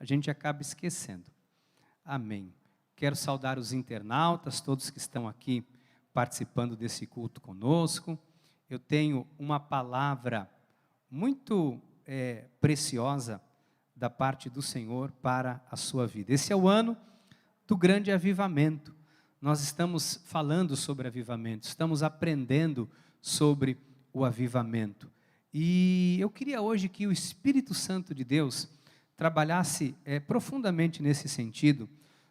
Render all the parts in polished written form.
a gente acaba esquecendo. Amém. Quero saudar os internautas, todos que estão aqui participando desse culto conosco. Eu tenho uma palavra muito preciosa da parte do Senhor para a sua vida. Esse é o ano do grande avivamento. Nós estamos falando sobre avivamento, estamos aprendendo sobre o avivamento. E eu queria hoje que o Espírito Santo de Deus trabalhasse profundamente nesse sentido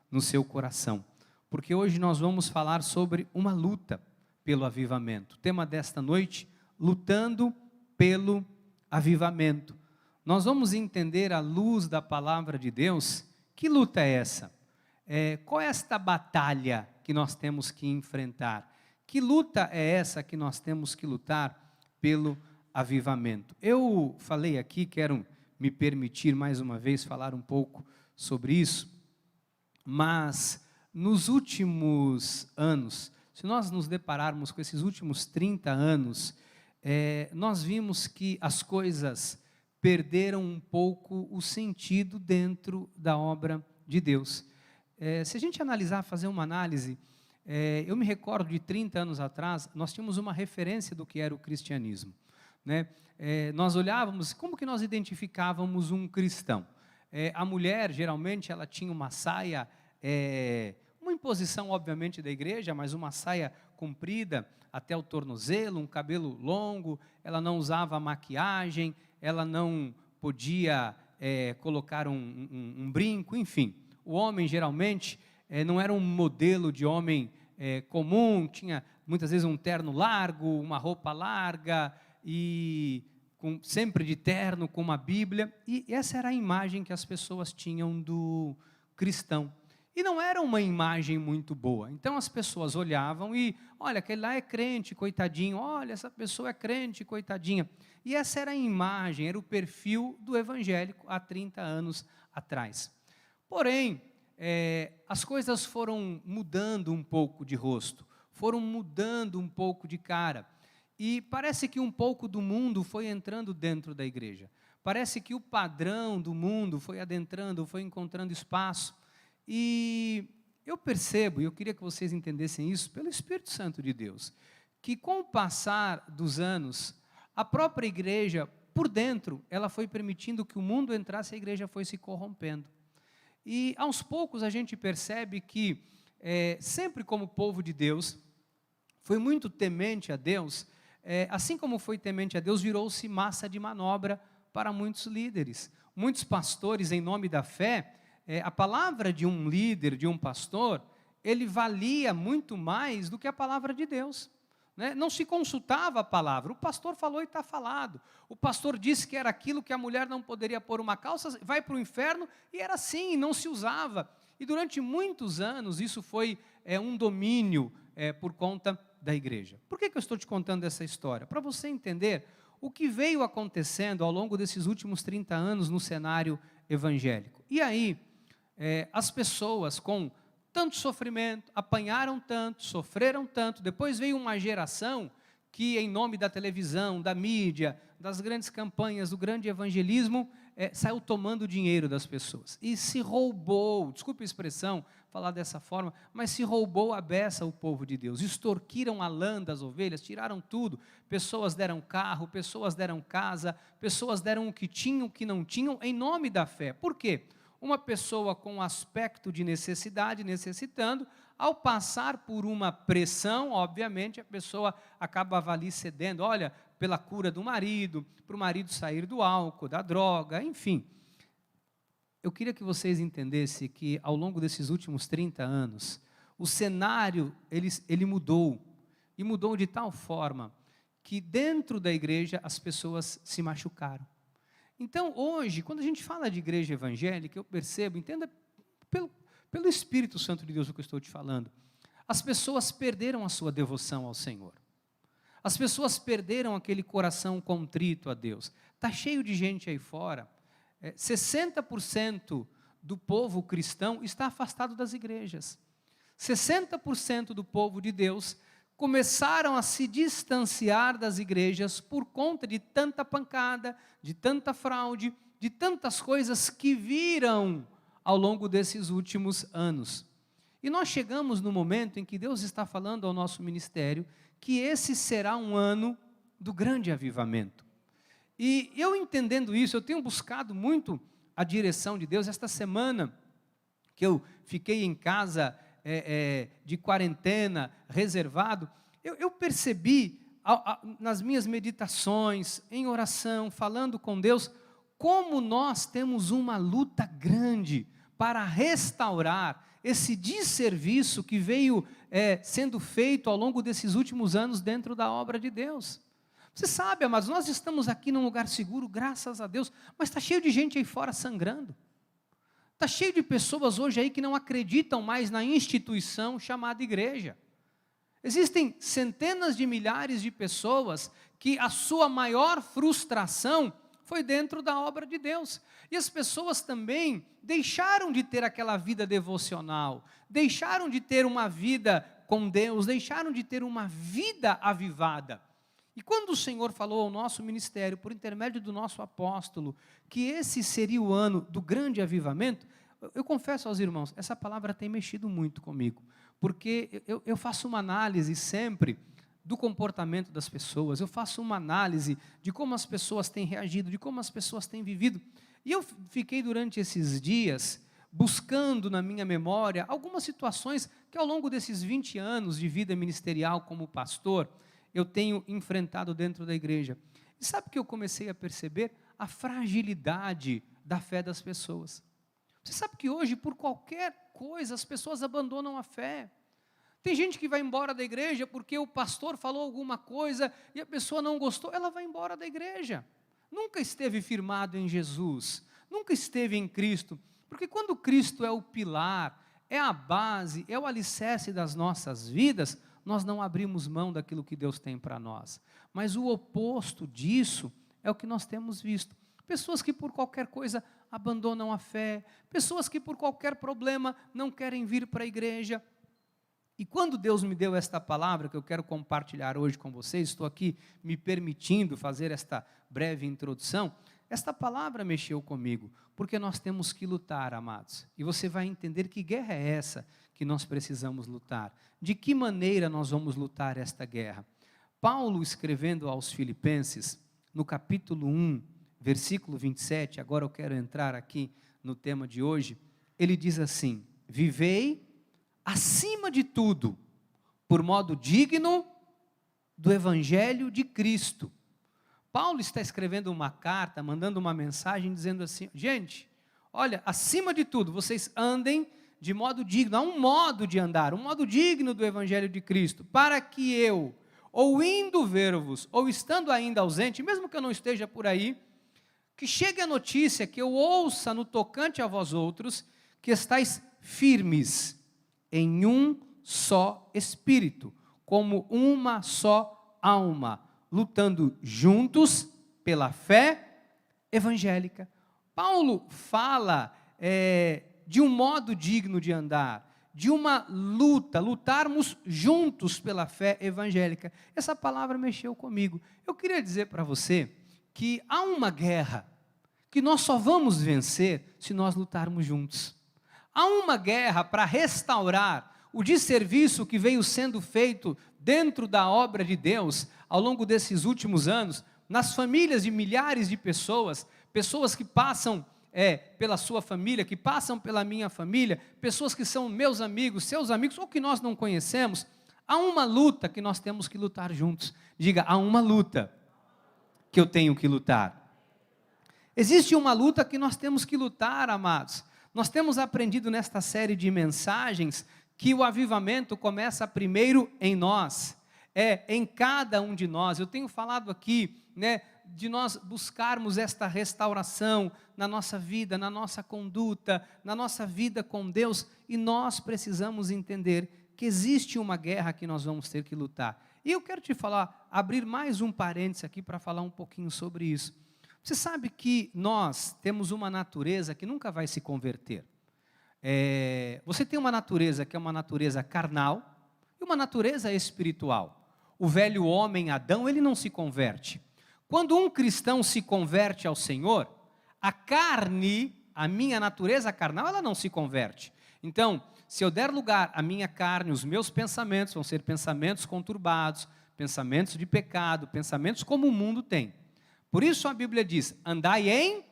no seu coração. Porque hoje nós vamos falar sobre uma luta pelo avivamento. O tema desta noite, lutando pelo avivamento. Nós vamos entender à luz da palavra de Deus, que luta é essa? Qual é esta batalha que nós temos que enfrentar? Que luta é essa que nós temos que lutar pelo avivamento? Eu falei aqui, quero me permitir mais uma vez falar um pouco sobre isso, mas nos últimos anos, se nós nos depararmos com esses últimos 30 anos, nós vimos que as coisas perderam um pouco o sentido dentro da obra de Deus. Se a gente analisar, fazer uma análise, eu me recordo de 30 anos atrás, nós tínhamos uma referência do que era o cristianismo, né? Nós olhávamos, como que nós identificávamos um cristão? A mulher, geralmente, ela tinha uma saia, uma imposição, obviamente, da igreja, mas uma saia comprida até o tornozelo, um cabelo longo, ela não usava maquiagem, ela não podia colocar um brinco, enfim. O homem, geralmente, não era um modelo de homem comum, tinha muitas vezes um terno largo, uma roupa larga, e sempre de terno, com uma Bíblia, e essa era a imagem que as pessoas tinham do cristão. E não era uma imagem muito boa. Então as pessoas olhavam e, olha, aquele lá é crente, coitadinho, olha, essa pessoa é crente, coitadinha. E essa era a imagem, era o perfil do evangélico há 30 anos atrás. Porém, as coisas foram mudando um pouco de rosto, foram mudando um pouco de cara. E parece que um pouco do mundo foi entrando dentro da igreja. Parece que o padrão do mundo foi adentrando, foi encontrando espaço. E eu percebo, e eu queria que vocês entendessem isso, pelo Espírito Santo de Deus, que com o passar dos anos, a própria igreja, por dentro, ela foi permitindo que o mundo entrasse, a igreja foi se corrompendo. E aos poucos a gente percebe que, sempre como povo de Deus, foi muito temente a Deus, assim como foi temente a Deus, virou-se massa de manobra para muitos líderes. Muitos pastores, em nome da fé, a palavra de um líder, de um pastor, ele valia muito mais do que a palavra de Deus, né? Não se consultava a palavra, o pastor falou e está falado. O pastor disse que era aquilo que a mulher não poderia pôr uma calça, vai para o inferno, e era assim, não se usava. E durante muitos anos isso foi um domínio por conta da igreja. Por que eu estou te contando essa história? Para você entender o que veio acontecendo ao longo desses últimos 30 anos no cenário evangélico. E aí, as pessoas com tanto sofrimento, apanharam tanto, sofreram tanto, depois veio uma geração que, em nome da televisão, da mídia, das grandes campanhas, do grande evangelismo, saiu tomando o dinheiro das pessoas. E se roubou, desculpe a expressão, falar dessa forma, mas se roubou a beça o povo de Deus. Extorquiram a lã das ovelhas, tiraram tudo. Pessoas deram carro, pessoas deram casa, pessoas deram o que tinham, o que não tinham, em nome da fé. Por quê? Uma pessoa com aspecto de necessidade, necessitando, ao passar por uma pressão, obviamente, a pessoa acaba ali cedendo, olha, pela cura do marido, para o marido sair do álcool, da droga, enfim. Eu queria que vocês entendessem que, ao longo desses últimos 30 anos, o cenário, ele mudou, e mudou de tal forma, que dentro da igreja as pessoas se machucaram. Então, hoje, quando a gente fala de igreja evangélica, eu percebo, entenda pelo Espírito Santo de Deus o que eu estou te falando, as pessoas perderam a sua devoção ao Senhor. As pessoas perderam aquele coração contrito a Deus. Está cheio de gente aí fora, 60% do povo cristão está afastado das igrejas. 60% do povo de Deus começaram a se distanciar das igrejas por conta de tanta pancada, de tanta fraude, de tantas coisas que viram ao longo desses últimos anos. E nós chegamos no momento em que Deus está falando ao nosso ministério que esse será um ano do grande avivamento. E eu entendendo isso, eu tenho buscado muito a direção de Deus. Esta semana que eu fiquei em casa de quarentena, reservado, eu percebi nas minhas meditações, em oração, falando com Deus, como nós temos uma luta grande para restaurar esse desserviço que veio sendo feito ao longo desses últimos anos dentro da obra de Deus. Você sabe, amados, nós estamos aqui num lugar seguro, graças a Deus, mas está cheio de gente aí fora sangrando. Está cheio de pessoas hoje aí que não acreditam mais na instituição chamada igreja. Existem centenas de milhares de pessoas que a sua maior frustração foi dentro da obra de Deus. E as pessoas também deixaram de ter aquela vida devocional, deixaram de ter uma vida com Deus, deixaram de ter uma vida avivada. E quando o Senhor falou ao nosso ministério, por intermédio do nosso apóstolo, que esse seria o ano do grande avivamento, eu confesso aos irmãos, essa palavra tem mexido muito comigo, porque eu faço uma análise sempre do comportamento das pessoas, eu faço uma análise de como as pessoas têm reagido, de como as pessoas têm vivido, e eu fiquei durante esses dias buscando na minha memória algumas situações que ao longo desses 20 anos de vida ministerial como pastor, eu tenho enfrentado dentro da igreja. E sabe o que eu comecei a perceber? A fragilidade da fé das pessoas. Você sabe que hoje, por qualquer coisa, as pessoas abandonam a fé. Tem gente que vai embora da igreja porque o pastor falou alguma coisa e a pessoa não gostou, ela vai embora da igreja. Nunca esteve firmado em Jesus, nunca esteve em Cristo, porque quando Cristo é o pilar, é a base, é o alicerce das nossas vidas, nós não abrimos mão daquilo que Deus tem para nós. Mas o oposto disso é o que nós temos visto. Pessoas que por qualquer coisa abandonam a fé, pessoas que por qualquer problema não querem vir para a igreja. E quando Deus me deu esta palavra, que eu quero compartilhar hoje com vocês, estou aqui me permitindo fazer esta breve introdução, esta palavra mexeu comigo, porque nós temos que lutar, amados. E você vai entender que guerra é essa que nós precisamos lutar. De que maneira nós vamos lutar esta guerra? Paulo, escrevendo aos Filipenses, no capítulo 1, versículo 27, agora eu quero entrar aqui no tema de hoje, ele diz assim: vivei acima de tudo, por modo digno do Evangelho de Cristo. Paulo está escrevendo uma carta, mandando uma mensagem, dizendo assim: gente, olha, acima de tudo, vocês andem de modo digno, há um modo de andar, um modo digno do Evangelho de Cristo, para que eu, ou indo ver-vos, ou estando ainda ausente, mesmo que eu não esteja por aí, que chegue a notícia, que eu ouça no tocante a vós outros, que estáis firmes em um só espírito, como uma só alma, lutando juntos pela fé evangélica. Paulo fala de um modo digno de andar, de uma luta, lutarmos juntos pela fé evangélica. Essa palavra mexeu comigo. Eu queria dizer para você que há uma guerra que nós só vamos vencer se nós lutarmos juntos. Há uma guerra para restaurar o desserviço que veio sendo feito dentro da obra de Deus ao longo desses últimos anos, nas famílias de milhares de pessoas, pessoas que passam pela sua família, que passam pela minha família, pessoas que são meus amigos, seus amigos, ou que nós não conhecemos. Há uma luta que nós temos que lutar juntos. Diga, há uma luta que eu tenho que lutar. Existe uma luta que nós temos que lutar, amados. Nós temos aprendido nesta série de mensagens que o avivamento começa primeiro em nós, em cada um de nós. Eu tenho falado aqui, de nós buscarmos esta restauração na nossa vida, na nossa conduta, na nossa vida com Deus, e nós precisamos entender que existe uma guerra que nós vamos ter que lutar. E eu quero te falar, abrir mais um parênteses aqui para falar um pouquinho sobre isso. Você sabe que nós temos uma natureza que nunca vai se converter. Você tem uma natureza que é uma natureza carnal e uma natureza espiritual. O velho homem Adão, ele não se converte. Quando um cristão se converte ao Senhor, a carne, a minha natureza carnal, ela não se converte. Então, se eu der lugar à minha carne, os meus pensamentos vão ser pensamentos conturbados, pensamentos de pecado, pensamentos como o mundo tem. Por isso a Bíblia diz, andai em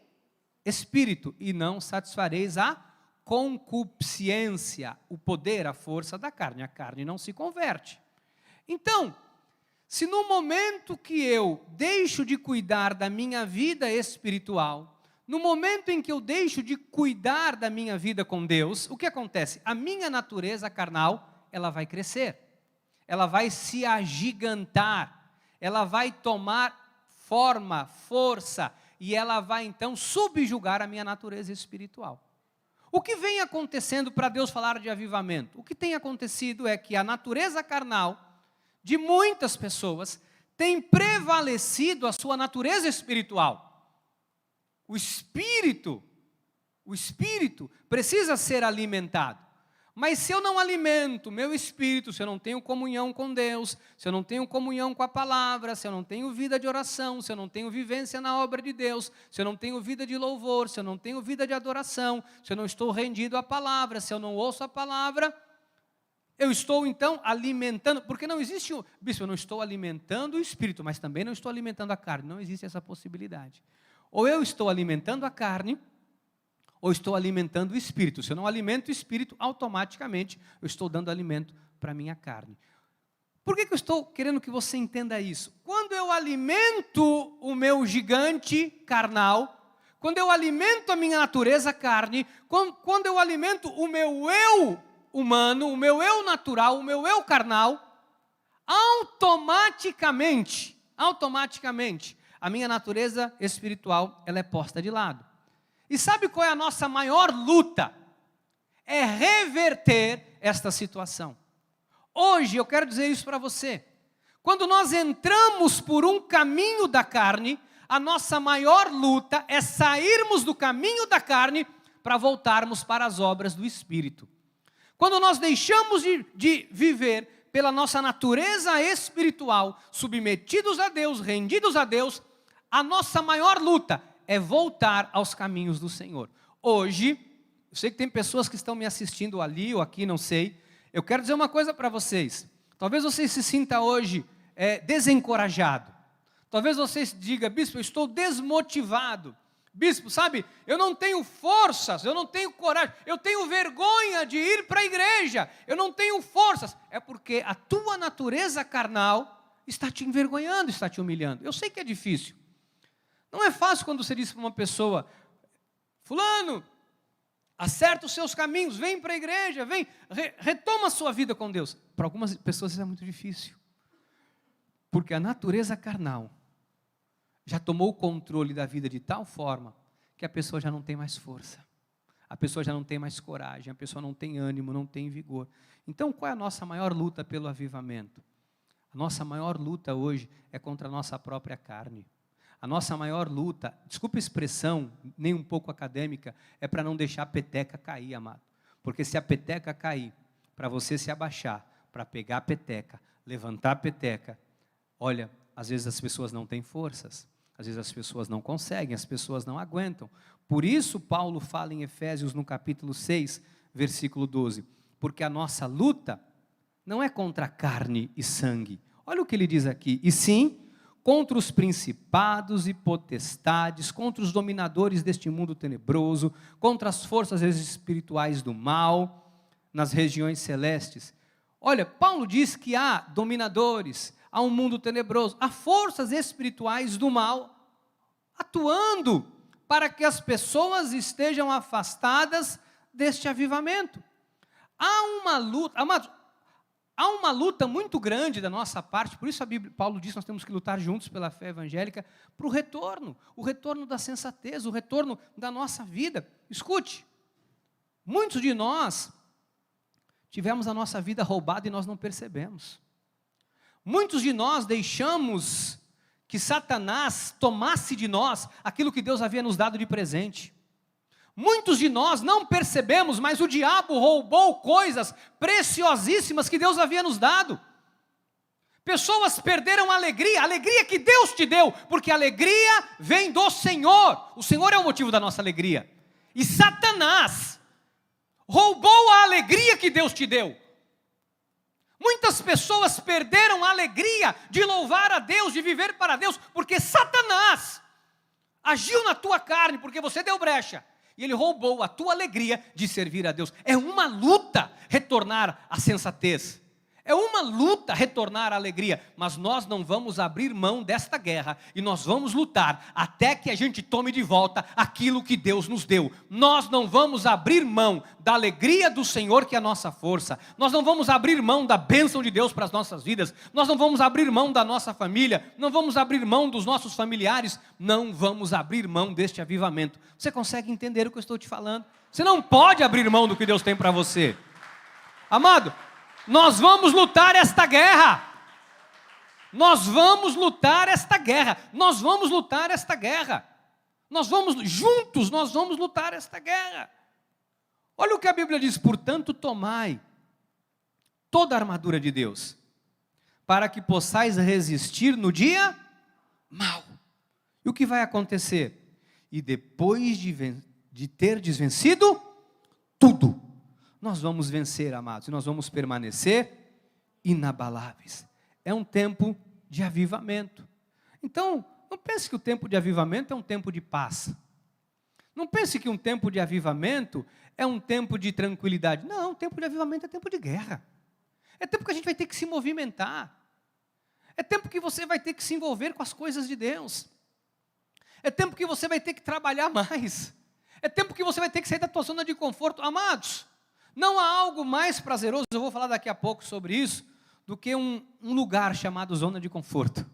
espírito e não satisfareis a concupiscência, o poder, a força da carne. A carne não se converte. Então, se no momento que eu deixo de cuidar da minha vida espiritual, no momento em que eu deixo de cuidar da minha vida com Deus, o que acontece? A minha natureza carnal, ela vai crescer, ela vai se agigantar, ela vai tomar forma, força, e ela vai então subjugar a minha natureza espiritual. O que vem acontecendo para Deus falar de avivamento? O que tem acontecido é que a natureza carnal de muitas pessoas tem prevalecido a sua natureza espiritual. O espírito precisa ser alimentado. Mas se eu não alimento meu espírito, se eu não tenho comunhão com Deus, se eu não tenho comunhão com a palavra, se eu não tenho vida de oração, se eu não tenho vivência na obra de Deus, se eu não tenho vida de louvor, se eu não tenho vida de adoração, se eu não estou rendido à palavra, se eu não ouço a palavra, eu estou então alimentando, porque não existe, bispo, eu não estou alimentando o espírito, mas também não estou alimentando a carne, não existe essa possibilidade. Ou eu estou alimentando a carne, ou estou alimentando o espírito. Se eu não alimento o espírito, automaticamente eu estou dando alimento para a minha carne. Por que eu estou querendo que você entenda isso? Quando eu alimento o meu gigante carnal, quando eu alimento a minha natureza carne, quando eu alimento o meu eu humano, o meu eu natural, o meu eu carnal, automaticamente, a minha natureza espiritual, ela é posta de lado. E sabe qual é a nossa maior luta? É reverter esta situação. Hoje eu quero dizer isso para você. Quando nós entramos por um caminho da carne, a nossa maior luta é sairmos do caminho da carne para voltarmos para as obras do Espírito. Quando nós deixamos de viver pela nossa natureza espiritual, submetidos a Deus, rendidos a Deus, a nossa maior luta é voltar aos caminhos do Senhor. Hoje, eu sei que tem pessoas que estão me assistindo ali ou aqui, não sei. Eu quero dizer uma coisa para vocês. Talvez você se sinta hoje desencorajado. Talvez você diga, bispo, eu estou desmotivado. Bispo, sabe, eu não tenho forças, eu não tenho coragem, eu tenho vergonha de ir para a igreja, eu não tenho forças. É porque a tua natureza carnal está te envergonhando, está te humilhando. Eu sei que é difícil. Não é fácil quando você diz para uma pessoa, fulano, acerta os seus caminhos, vem para a igreja, vem, retoma a sua vida com Deus. Para algumas pessoas isso é muito difícil. Porque a natureza carnal já tomou o controle da vida de tal forma que a pessoa já não tem mais força. A pessoa já não tem mais coragem, a pessoa não tem ânimo, não tem vigor. Então, qual é a nossa maior luta pelo avivamento? A nossa maior luta hoje é contra a nossa própria carne. A nossa maior luta, desculpa a expressão, nem um pouco acadêmica, é para não deixar a peteca cair, amado. Porque se a peteca cair, para você se abaixar, para pegar a peteca, levantar a peteca, olha, às vezes as pessoas não têm forças, às vezes as pessoas não conseguem, as pessoas não aguentam. Por isso Paulo fala em Efésios no capítulo 6, versículo 12, porque a nossa luta não é contra carne e sangue. Olha o que ele diz aqui, e sim contra os principados e potestades, contra os dominadores deste mundo tenebroso, contra as forças espirituais do mal, nas regiões celestes. Olha, Paulo diz que há dominadores, há um mundo tenebroso, há forças espirituais do mal atuando para que as pessoas estejam afastadas deste avivamento. Há uma luta, amados, há uma luta muito grande da nossa parte, por isso Paulo diz que nós temos que lutar juntos pela fé evangélica, para o retorno da sensatez, o retorno da nossa vida. Escute, muitos de nós tivemos a nossa vida roubada e nós não percebemos. Muitos de nós deixamos que Satanás tomasse de nós aquilo que Deus havia nos dado de presente. Muitos de nós não percebemos, mas o diabo roubou coisas preciosíssimas que Deus havia nos dado. Pessoas perderam a alegria que Deus te deu, porque a alegria vem do Senhor. O Senhor é o motivo da nossa alegria. E Satanás roubou a alegria que Deus te deu. Muitas pessoas perderam a alegria de louvar a Deus, de viver para Deus, porque Satanás agiu na tua carne, porque você deu brecha. E ele roubou a tua alegria de servir a Deus. É uma luta retornar à sensatez. É uma luta retornar à alegria, mas nós não vamos abrir mão desta guerra, e nós vamos lutar até que a gente tome de volta aquilo que Deus nos deu. Nós não vamos abrir mão da alegria do Senhor, que é a nossa força. Nós não vamos abrir mão da bênção de Deus para as nossas vidas. Nós não vamos abrir mão da nossa família, não vamos abrir mão dos nossos familiares, não vamos abrir mão deste avivamento. Você consegue entender o que eu estou te falando? Você não pode abrir mão do que Deus tem para você. Amado, nós vamos lutar esta guerra. Nós vamos lutar esta guerra. Nós vamos lutar esta guerra. Nós vamos, juntos, nós vamos lutar esta guerra. Olha o que a Bíblia diz: portanto, tomai toda a armadura de Deus, para que possais resistir no dia mau. E o que vai acontecer? E depois de terdes vencido tudo, nós vamos vencer, amados, e nós vamos permanecer inabaláveis. É um tempo de avivamento. Então, não pense que o tempo de avivamento é um tempo de paz. Não pense que um tempo de avivamento é um tempo de tranquilidade. Não, o tempo de avivamento é tempo de guerra. É tempo que a gente vai ter que se movimentar. É tempo que você vai ter que se envolver com as coisas de Deus. É tempo que você vai ter que trabalhar mais. É tempo que você vai ter que sair da tua zona de conforto. Amados, não há algo mais prazeroso, eu vou falar daqui a pouco sobre isso, do que um lugar chamado zona de conforto.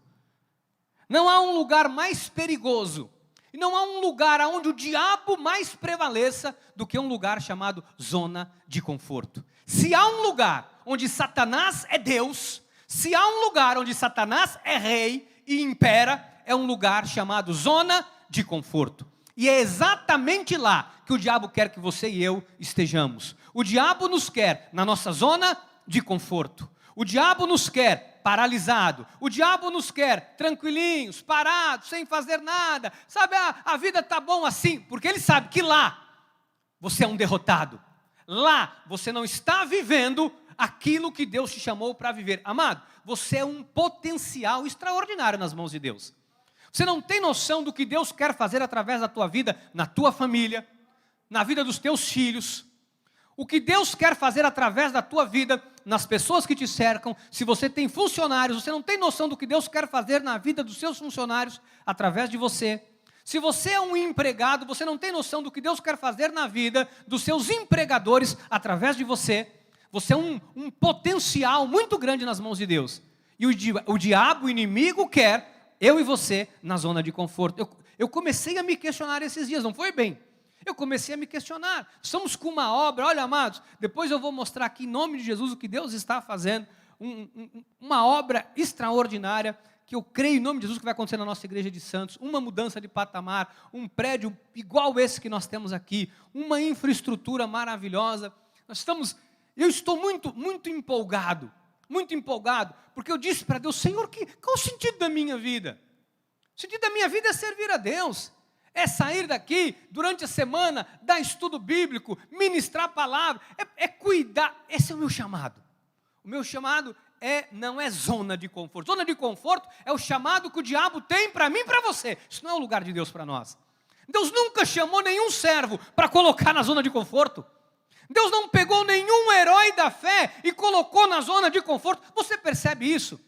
Não há um lugar mais perigoso, e não há um lugar onde o diabo mais prevaleça do que um lugar chamado zona de conforto. Se há um lugar onde Satanás é Deus, se há um lugar onde Satanás é rei e impera, é um lugar chamado zona de conforto. E é exatamente lá que o diabo quer que você e eu estejamos. O diabo nos quer na nossa zona de conforto. O diabo nos quer paralisado. O diabo nos quer tranquilinhos, parados, sem fazer nada. Sabe, a vida está bom assim, porque ele sabe que lá você é um derrotado. Lá você não está vivendo aquilo que Deus te chamou para viver. Amado, você é um potencial extraordinário nas mãos de Deus. Você não tem noção do que Deus quer fazer através da tua vida, na tua família, na vida dos teus filhos. O que Deus quer fazer através da tua vida, nas pessoas que te cercam. Se você tem funcionários, você não tem noção do que Deus quer fazer na vida dos seus funcionários, através de você. Se você é um empregado, você não tem noção do que Deus quer fazer na vida dos seus empregadores, através de você. Você é um potencial muito grande nas mãos de Deus. E o diabo, o inimigo, quer eu e você na zona de conforto. Eu comecei a me questionar esses dias, não foi bem? Eu comecei a me questionar. Estamos com uma obra, olha, amados, depois eu vou mostrar aqui em nome de Jesus o que Deus está fazendo. Uma obra extraordinária, que eu creio em nome de Jesus que vai acontecer na nossa igreja de Santos. Uma mudança de patamar, um prédio igual esse que nós temos aqui, uma infraestrutura maravilhosa. Eu estou muito empolgado. Muito empolgado, porque eu disse para Deus: Senhor, qual o sentido da minha vida? O sentido da minha vida é servir a Deus, é sair daqui durante a semana, dar estudo bíblico, ministrar a palavra, é cuidar. Esse é o meu chamado. O meu chamado não é zona de conforto. Zona de conforto é o chamado que o diabo tem para mim e para você. Isso não é o lugar de Deus para nós. Deus nunca chamou nenhum servo para colocar na zona de conforto. Deus não pegou nenhum herói da fé e colocou na zona de conforto. Você percebe isso?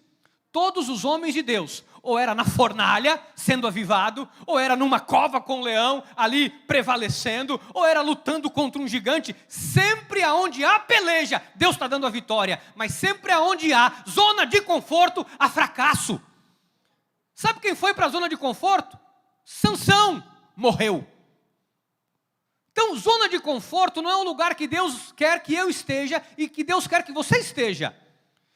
Todos os homens de Deus, ou era na fornalha, sendo avivado, ou era numa cova com um leão, ali prevalecendo, ou era lutando contra um gigante. Sempre aonde há peleja, Deus está dando a vitória. Mas sempre aonde há zona de conforto, há fracasso. Sabe quem foi para a zona de conforto? Sansão morreu. Então, zona de conforto não é um lugar que Deus quer que eu esteja e que Deus quer que você esteja.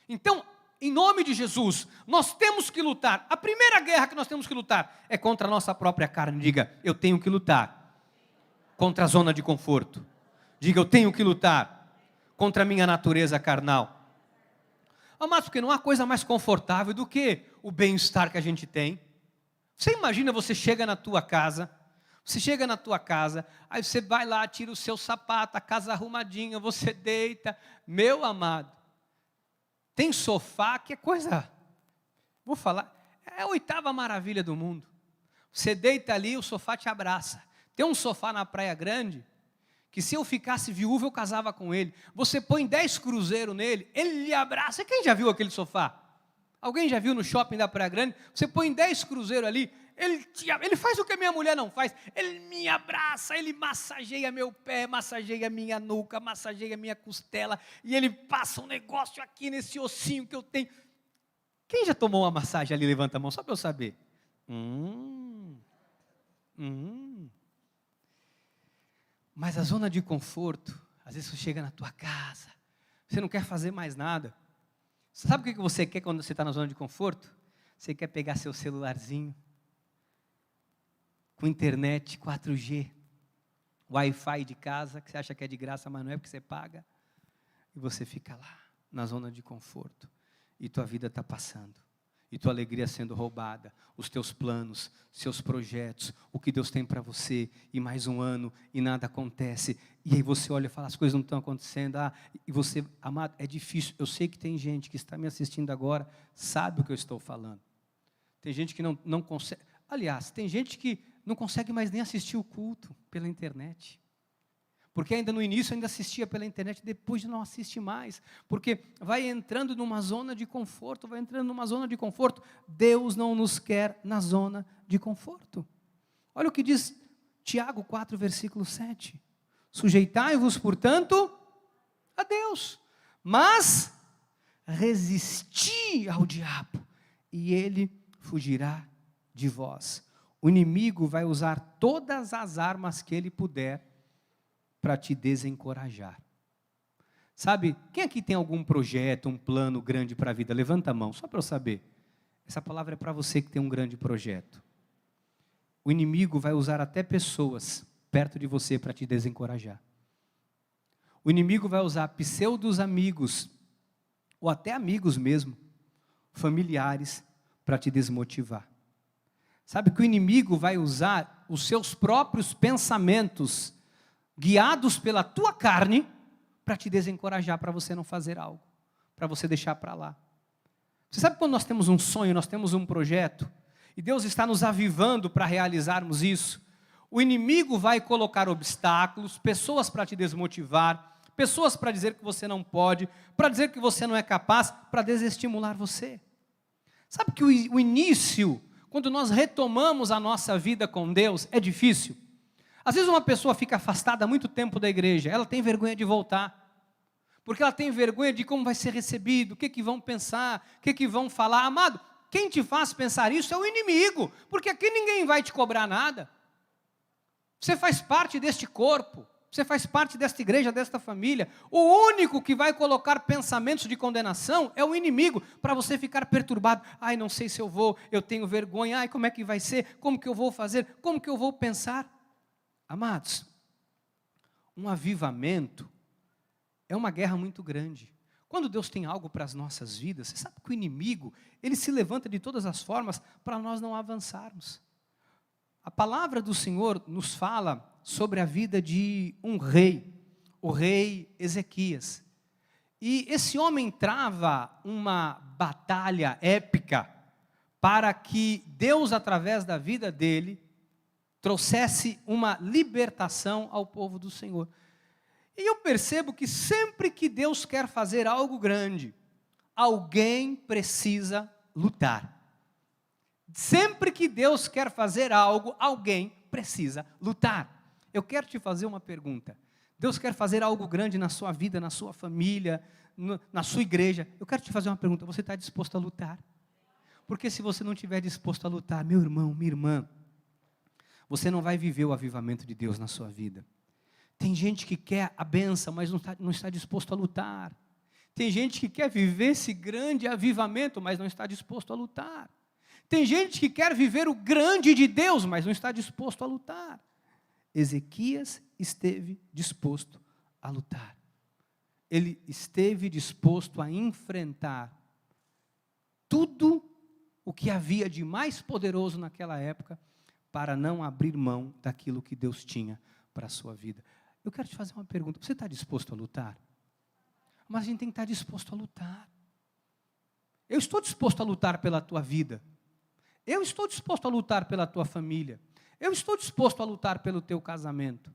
Então, em nome de Jesus, nós temos que lutar. A primeira guerra que nós temos que lutar é contra a nossa própria carne. Diga, eu tenho que lutar contra a zona de conforto. Diga, eu tenho que lutar contra a minha natureza carnal. Amados, porque não há coisa mais confortável do que o bem-estar que a gente tem. Você imagina, você chega na tua casa, aí você vai lá, tira o seu sapato, a casa arrumadinha, você deita. Meu amado, tem sofá que é coisa, vou falar, é a 8ª maravilha do mundo. Você deita ali, o sofá te abraça. Tem um sofá na Praia Grande, que se eu ficasse viúvo, eu casava com ele. Você põe 10 cruzeiros nele, ele lhe abraça. Quem já viu aquele sofá? Alguém já viu no shopping da Praia Grande? Você põe 10 cruzeiros ali, ele faz o que a minha mulher não faz. Ele me abraça, ele massageia meu pé, massageia minha nuca, massageia minha costela, e ele passa um negócio aqui nesse ossinho que eu tenho. Quem já tomou uma massagem ali? Levanta a mão, só para eu saber. Mas a zona de conforto, às vezes você chega na tua casa, você não quer fazer mais nada. Sabe o que você quer quando você está na zona de conforto? Você quer pegar seu celularzinho, com internet 4G, Wi-Fi de casa, que você acha que é de graça, mas não é porque você paga. E você fica lá, na zona de conforto, e tua vida está passando. E tua alegria sendo roubada, os teus planos, seus projetos, o que Deus tem para você, e mais um ano, e nada acontece, e aí você olha e fala, as coisas não estão acontecendo, e você, amado, é difícil, eu sei que tem gente que está me assistindo agora, sabe o que eu estou falando, tem gente que não consegue, aliás, tem gente que não consegue mais nem assistir o culto pela internet, porque ainda no início ainda assistia pela internet, depois não assiste mais, porque vai entrando numa zona de conforto, Deus não nos quer na zona de conforto. Olha o que diz Tiago 4, versículo 7, sujeitai-vos, portanto, a Deus, mas resisti ao diabo, e ele fugirá de vós. O inimigo vai usar todas as armas que ele puder, para te desencorajar. Sabe, quem aqui tem algum projeto, um plano grande para a vida? Levanta a mão, só para eu saber. Essa palavra é para você que tem um grande projeto. O inimigo vai usar até pessoas perto de você para te desencorajar. O inimigo vai usar pseudos amigos, ou até amigos mesmo, familiares, para te desmotivar. Sabe que o inimigo vai usar os seus próprios pensamentos, guiados pela tua carne, para te desencorajar, para você não fazer algo, para você deixar para lá. Você sabe quando nós temos um sonho, nós temos um projeto, e Deus está nos avivando para realizarmos isso, o inimigo vai colocar obstáculos, pessoas para te desmotivar, pessoas para dizer que você não pode, para dizer que você não é capaz, para desestimular você. Sabe que o início, quando nós retomamos a nossa vida com Deus, é difícil. Às vezes uma pessoa fica afastada há muito tempo da igreja, ela tem vergonha de voltar, porque ela tem vergonha de como vai ser recebido, o que vão pensar, o que vão falar. Amado, quem te faz pensar isso é o inimigo, porque aqui ninguém vai te cobrar nada. Você faz parte deste corpo, você faz parte desta igreja, desta família. O único que vai colocar pensamentos de condenação é o inimigo, para você ficar perturbado. Ai, não sei se eu vou, eu tenho vergonha, ai, como é que vai ser, como que eu vou fazer, como que eu vou pensar. Amados, um avivamento é uma guerra muito grande. Quando Deus tem algo para as nossas vidas, você sabe que o inimigo, ele se levanta de todas as formas para nós não avançarmos. A palavra do Senhor nos fala sobre a vida de um rei, o rei Ezequias. E esse homem trava uma batalha épica para que Deus, através da vida dele, trouxesse uma libertação ao povo do Senhor. E eu percebo que sempre que Deus quer fazer algo grande, alguém precisa lutar. Sempre que Deus quer fazer algo, alguém precisa lutar. Eu quero te fazer uma pergunta. Deus quer fazer algo grande na sua vida, na sua família, na sua igreja. Eu quero te fazer uma pergunta. Você está disposto a lutar? Porque se você não estiver disposto a lutar, meu irmão, minha irmã, você não vai viver o avivamento de Deus na sua vida. Tem gente que quer a bênção, mas não está disposto a lutar. Tem gente que quer viver esse grande avivamento, mas não está disposto a lutar. Tem gente que quer viver o grande de Deus, mas não está disposto a lutar. Ezequias esteve disposto a lutar. Ele esteve disposto a enfrentar tudo o que havia de mais poderoso naquela época para não abrir mão daquilo que Deus tinha para a sua vida. Eu quero te fazer uma pergunta. Você está disposto a lutar? Mas a gente tem que estar disposto a lutar. Eu estou disposto a lutar pela tua vida. Eu estou disposto a lutar pela tua família. Eu estou disposto a lutar pelo teu casamento.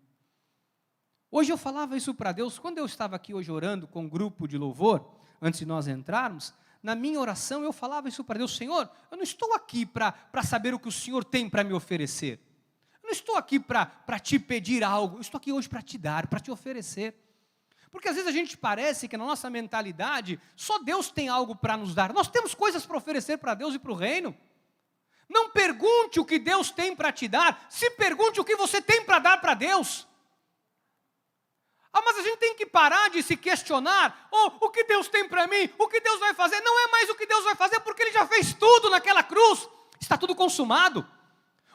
Hoje eu falava isso para Deus, quando eu estava aqui hoje orando com um grupo de louvor, antes de nós entrarmos, na minha oração eu falava isso para Deus: Senhor, eu não estou aqui para saber o que o Senhor tem para me oferecer. Eu não estou aqui para te pedir algo, eu estou aqui hoje para te dar, para te oferecer. Porque às vezes a gente parece que na nossa mentalidade, só Deus tem algo para nos dar. Nós temos coisas para oferecer para Deus e para o reino. Não pergunte o que Deus tem para te dar, se pergunte o que você tem para dar para Deus. Mas a gente tem que parar de se questionar, o que Deus tem para mim, o que Deus vai fazer. Não é mais o que Deus vai fazer, porque Ele já fez tudo naquela cruz, está tudo consumado.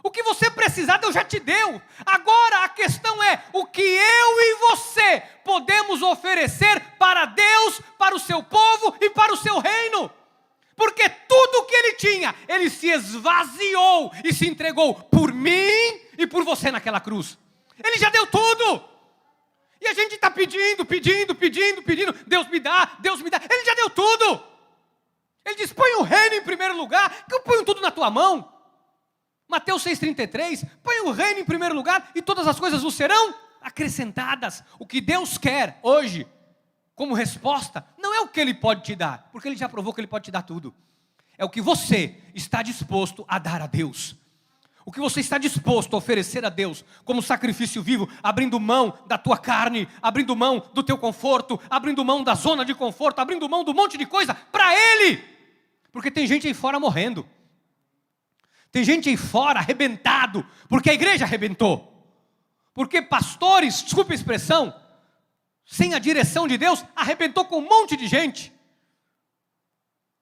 O que você precisar, Deus já te deu. Agora a questão é, o que eu e você podemos oferecer para Deus, para o seu povo e para o seu reino. Porque tudo o que Ele tinha, Ele se esvaziou e se entregou por mim e por você naquela cruz. Ele já deu tudo. E a gente está pedindo, Deus me dá. Ele já deu tudo. Ele diz: põe o reino em primeiro lugar, que eu ponho tudo na tua mão. Mateus 6,33, põe o reino em primeiro lugar e todas as coisas vos serão acrescentadas. O que Deus quer hoje, como resposta, não é o que Ele pode te dar, porque Ele já provou que Ele pode te dar tudo. É o que você está disposto a dar a Deus. O que você está disposto a oferecer a Deus como sacrifício vivo, abrindo mão da tua carne, abrindo mão do teu conforto, abrindo mão da zona de conforto, abrindo mão do monte de coisa para Ele. Porque tem gente aí fora morrendo. Tem gente aí fora arrebentado, porque a igreja arrebentou. Porque pastores, desculpa a expressão, sem a direção de Deus, arrebentou com um monte de gente.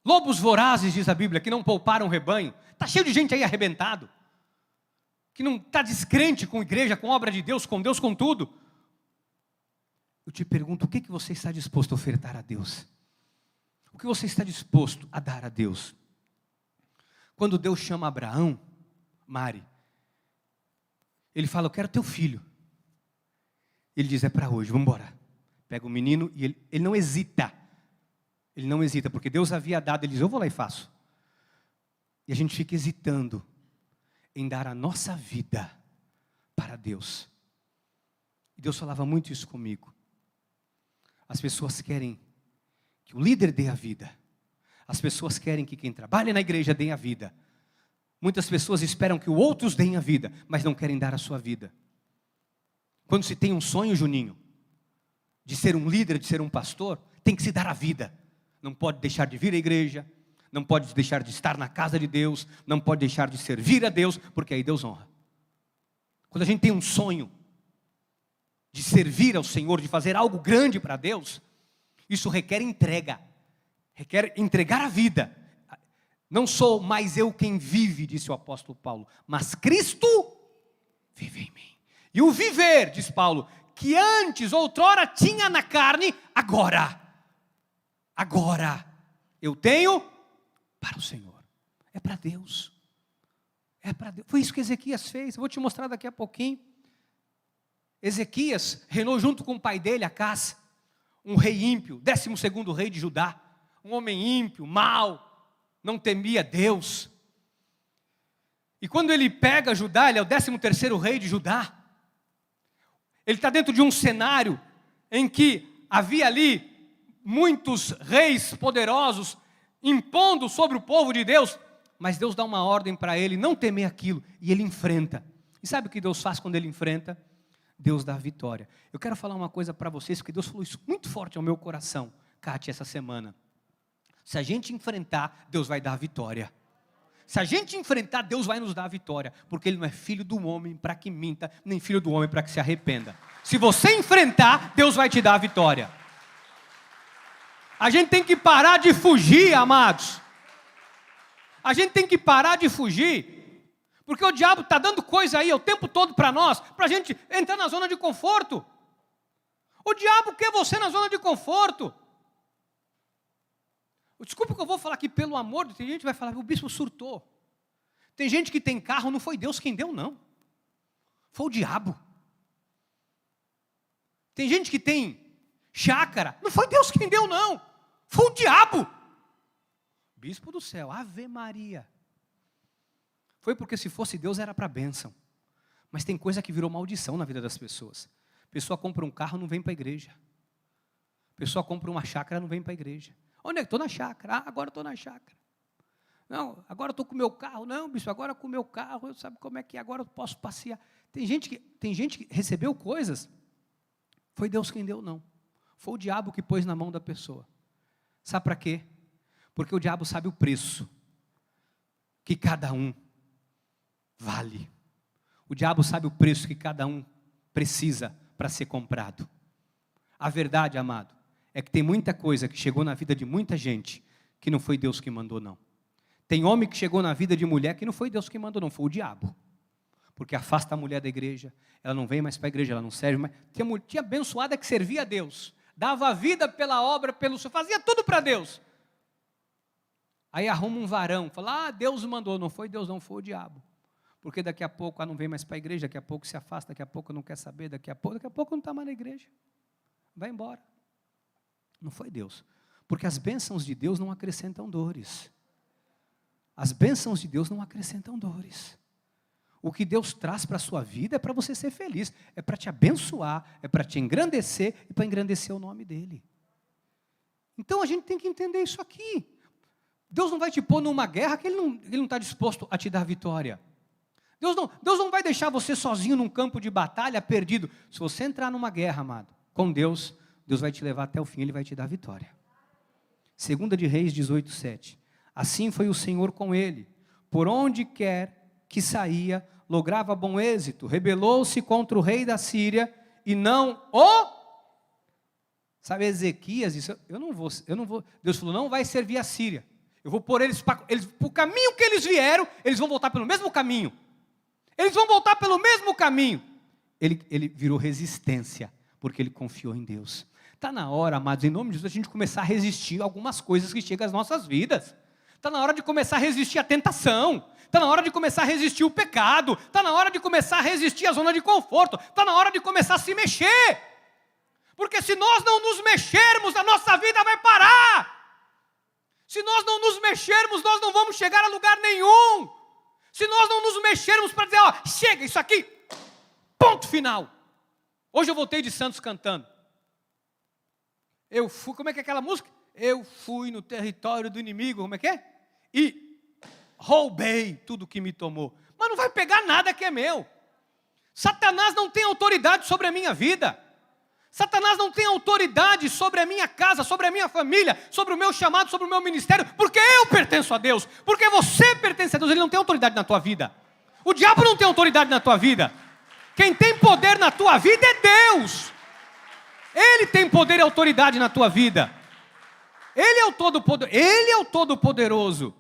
Lobos vorazes, diz a Bíblia, que não pouparam o rebanho. Está cheio de gente aí arrebentado, que não está descrente com a igreja, com a obra de Deus, com tudo. Eu te pergunto, o que você está disposto a ofertar a Deus? O que você está disposto a dar a Deus? Quando Deus chama Abraão, Mari, Ele fala: eu quero teu filho. Ele diz: é para hoje, vamos embora. Pega o menino e ele não hesita. Ele não hesita, porque Deus havia dado. Ele diz: eu vou lá e faço. E a gente fica hesitando em dar a nossa vida para Deus. E Deus falava muito isso comigo. As pessoas querem que o líder dê a vida. As pessoas querem que quem trabalha na igreja dê a vida. Muitas pessoas esperam que outros deem a vida, mas não querem dar a sua vida. Quando se tem um sonho, Juninho, de ser um líder, de ser um pastor, tem que se dar a vida. Não pode deixar de vir à igreja, não pode deixar de estar na casa de Deus, não pode deixar de servir a Deus, porque aí Deus honra. Quando a gente tem um sonho de servir ao Senhor, de fazer algo grande para Deus, isso requer entrega, requer entregar a vida. Não sou mais eu quem vive, disse o apóstolo Paulo, mas Cristo vive em mim. E o viver, diz Paulo, que antes, outrora, tinha na carne, agora eu tenho para o Senhor. É para Deus. É para Deus. Foi isso que Ezequias fez. Eu vou te mostrar daqui a pouquinho. Ezequias reinou junto com o pai dele, Acás, um rei ímpio, 12º rei de Judá, um homem ímpio, mau, não temia Deus. E quando ele pega Judá, ele é o 13º rei de Judá. Ele está dentro de um cenário em que havia ali muitos reis poderosos impondo sobre o povo de Deus, mas Deus dá uma ordem para ele não temer aquilo, e ele enfrenta. E sabe o que Deus faz quando ele enfrenta? Deus dá a vitória. Eu quero falar uma coisa para vocês, porque Deus falou isso muito forte ao meu coração, Cátia, essa semana. Se a gente enfrentar, Deus vai dar a vitória. Se a gente enfrentar, Deus vai nos dar a vitória, porque Ele não é filho do homem para que minta, nem filho do homem para que se arrependa. Se você enfrentar, Deus vai te dar a vitória. A gente tem que parar de fugir, amados. A gente tem que parar de fugir, porque o diabo está dando coisa aí o tempo todo para nós, para a gente entrar na zona de conforto. O diabo quer você na zona de conforto. Desculpa que eu vou falar aqui pelo amor, tem gente que vai falar, o bispo surtou. Tem gente que tem carro, não foi Deus quem deu, não. Foi o diabo. Tem gente que tem chácara, não foi Deus quem deu, não. Foi o diabo. Bispo do céu, Ave Maria. Foi porque se fosse Deus era para bênção. Mas tem coisa que virou maldição na vida das pessoas. A pessoa compra um carro, não vem para a igreja. A pessoa compra uma chácara, não vem para a igreja. Onde é que estou? Na chácara. Agora estou na chácara. Não, agora estou com o meu carro. Não, bispo, agora com o meu carro, sabe como é que é? Agora eu posso passear. Tem gente que recebeu coisas, foi Deus quem deu, não. Foi o diabo que pôs na mão da pessoa. Sabe para quê? Porque o diabo sabe o preço que cada um vale. O diabo sabe o preço que cada um precisa para ser comprado. A verdade, amado, é que tem muita coisa que chegou na vida de muita gente que não foi Deus que mandou, não. Tem homem que chegou na vida de mulher que não foi Deus que mandou, não, foi o diabo. Porque afasta a mulher da igreja, ela não vem mais para a igreja, ela não serve mais. Tinha abençoada que servia a Deus, dava a vida pela obra, fazia tudo para Deus. Aí arruma um varão, fala, Deus mandou, não foi Deus não, foi o diabo. Porque daqui a pouco não vem mais para a igreja, daqui a pouco se afasta, daqui a pouco não quer saber, daqui a pouco não está mais na igreja. Vai embora. Não foi Deus. Porque as bênçãos de Deus não acrescentam dores. As bênçãos de Deus não acrescentam dores. O que Deus traz para a sua vida é para você ser feliz, é para te abençoar, é para te engrandecer e para engrandecer o nome dEle. Então a gente tem que entender isso aqui. Deus não vai te pôr numa guerra que Ele não está disposto a te dar vitória. Deus não vai deixar você sozinho num campo de batalha, perdido. Se você entrar numa guerra, amado, com Deus, Deus vai te levar até o fim, Ele vai te dar vitória. 2 de Reis 18:7. Assim foi o Senhor com ele, por onde quer que saía, lograva bom êxito, rebelou-se contra o rei da Síria, e não o... Sabe, Ezequias disse, eu não vou, Deus falou, não vai servir a Síria, eu vou pôr eles para o caminho que eles vieram, eles vão voltar pelo mesmo caminho, ele virou resistência, porque ele confiou em Deus. Está na hora, amados, em nome de Jesus, a gente começar a resistir a algumas coisas que chegam às nossas vidas. Está na hora de começar a resistir à tentação. Está na hora de começar a resistir ao pecado. Está na hora de começar a resistir à zona de conforto. Está na hora de começar a se mexer. Porque se nós não nos mexermos, a nossa vida vai parar. Se nós não nos mexermos, nós não vamos chegar a lugar nenhum. Se nós não nos mexermos para dizer, chega isso aqui, ponto final. Hoje eu voltei de Santos cantando. Eu fui, como é que é aquela música? Eu fui no território do inimigo, como é que é? E roubei tudo que me tomou. Mas não vai pegar nada que é meu. Satanás não tem autoridade sobre a minha vida. Satanás não tem autoridade sobre a minha casa, sobre a minha família, sobre o meu chamado, sobre o meu ministério, porque eu pertenço a Deus, porque você pertence a Deus, ele não tem autoridade na tua vida. O diabo não tem autoridade na tua vida. Quem tem poder na tua vida é Deus. Ele tem poder e autoridade na tua vida. Ele é o Todo-Poderoso.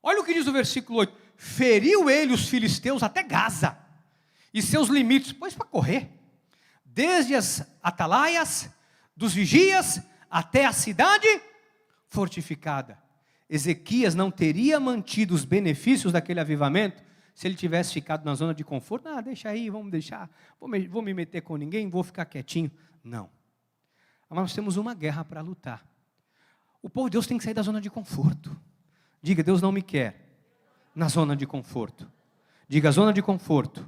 Olha o que diz o versículo 8. Feriu ele os filisteus até Gaza, e seus limites, pôs para correr, desde as atalaias, dos vigias, até a cidade fortificada. Ezequias não teria mantido os benefícios daquele avivamento, se ele tivesse ficado na zona de conforto. Deixa aí, vamos deixar, vou me meter com ninguém, vou ficar quietinho. Não. Mas nós temos uma guerra para lutar. O povo de Deus tem que sair da zona de conforto. Diga, Deus não me quer na zona de conforto. Diga, a zona de conforto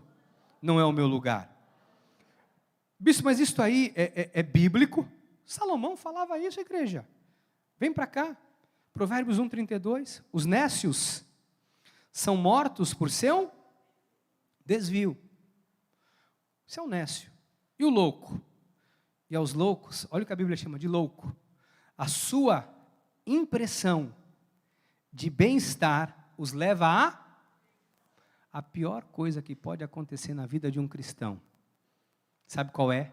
não é o meu lugar. Bispo, mas isso aí é bíblico? Salomão falava isso, igreja. Vem para cá. Provérbios 1:32. Os nécios são mortos por seu desvio. Isso é um nécio. E o louco? E aos loucos, olha o que a Bíblia chama de louco. A sua impressão de bem-estar os leva a pior coisa que pode acontecer na vida de um cristão. Sabe qual é?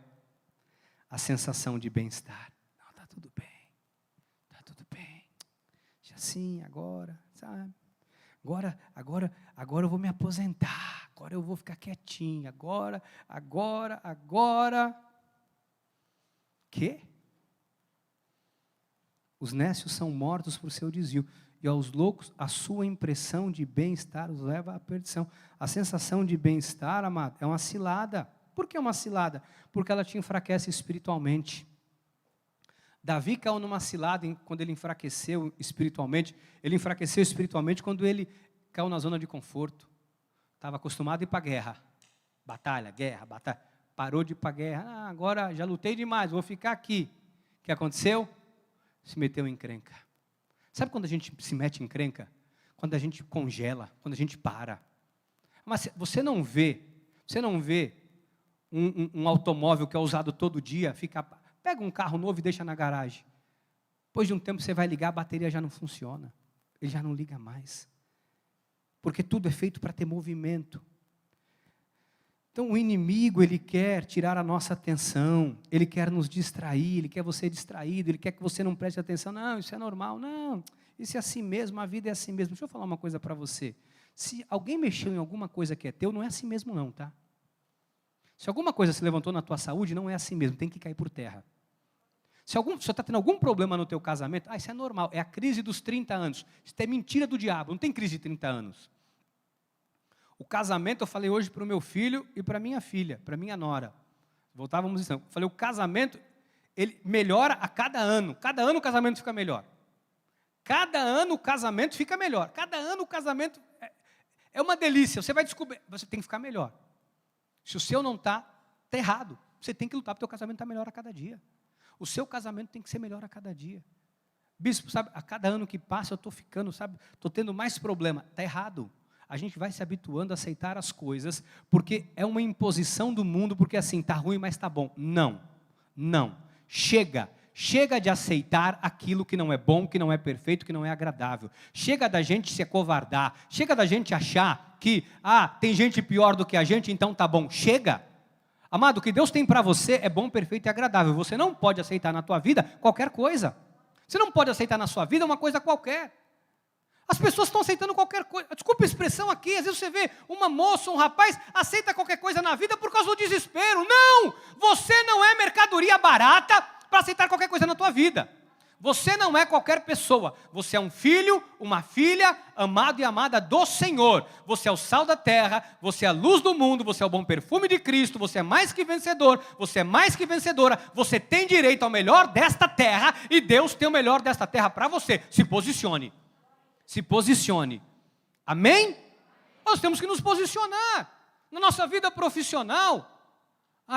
A sensação de bem-estar. Não, está tudo bem. Está tudo bem. Assim, agora, sabe? Agora eu vou me aposentar. Agora eu vou ficar quietinho. Agora. Quê? Os nécios são mortos por seu desvio. E aos loucos, a sua impressão de bem-estar os leva à perdição. A sensação de bem-estar, amado, é uma cilada. Por que uma cilada? Porque ela te enfraquece espiritualmente. Davi caiu numa cilada quando ele enfraqueceu espiritualmente. Ele enfraqueceu espiritualmente quando ele caiu na zona de conforto. Estava acostumado a ir para a guerra. Batalha, guerra, batalha. Parou de ir para a guerra. Agora já lutei demais, vou ficar aqui. O que aconteceu? Se meteu em encrenca. Sabe quando a gente se mete em encrenca? Quando a gente congela, quando a gente para. Mas você não vê um automóvel que é usado todo dia, pega um carro novo e deixa na garagem. Depois de um tempo você vai ligar, a bateria já não funciona. Ele já não liga mais. Porque tudo é feito para ter movimento. Então o inimigo, ele quer tirar a nossa atenção, ele quer nos distrair, ele quer você distraído, ele quer que você não preste atenção. Não, isso é normal, não, isso é assim mesmo, a vida é assim mesmo. Deixa eu falar uma coisa para você. Se alguém mexeu em alguma coisa que é teu, não é assim mesmo não, tá? Se alguma coisa se levantou na tua saúde, não é assim mesmo, tem que cair por terra. Se você está tendo algum problema no teu casamento, isso é normal, é a crise dos 30 anos. Isso é mentira do diabo, não tem crise de 30 anos. O casamento, eu falei hoje para o meu filho e para minha filha, para minha nora. Voltávamos dizendo, eu falei, o casamento, ele melhora a cada ano o casamento fica melhor. Cada ano o casamento fica melhor. Cada ano o casamento é uma delícia, você vai descobrir, você tem que ficar melhor. Se o seu não está errado, você tem que lutar para o teu casamento estar melhor a cada dia. O seu casamento tem que ser melhor a cada dia. Bispo, sabe, a cada ano que passa eu estou ficando, sabe, estou tendo mais problema. Está errado. A gente vai se habituando a aceitar as coisas, porque é uma imposição do mundo, porque assim, está ruim, mas está bom. Não. Chega de aceitar aquilo que não é bom, que não é perfeito, que não é agradável. Chega da gente se acovardar, chega da gente achar que, tem gente pior do que a gente, então está bom. Chega. Amado, o que Deus tem para você é bom, perfeito e agradável. Você não pode aceitar na tua vida qualquer coisa. Você não pode aceitar na sua vida uma coisa qualquer. As pessoas estão aceitando qualquer coisa. Desculpa a expressão aqui, às vezes você vê uma moça, um rapaz, aceita qualquer coisa na vida por causa do desespero. Não! Você não é mercadoria barata para aceitar qualquer coisa na tua vida. Você não é qualquer pessoa. Você é um filho, uma filha, amado e amada do Senhor. Você é o sal da terra, você é a luz do mundo, você é o bom perfume de Cristo, você é mais que vencedor, você é mais que vencedora. Você tem direito ao melhor desta terra e Deus tem o melhor desta terra para você. Se posicione. Se posicione. Amém? Nós temos que nos posicionar. Na nossa vida profissional.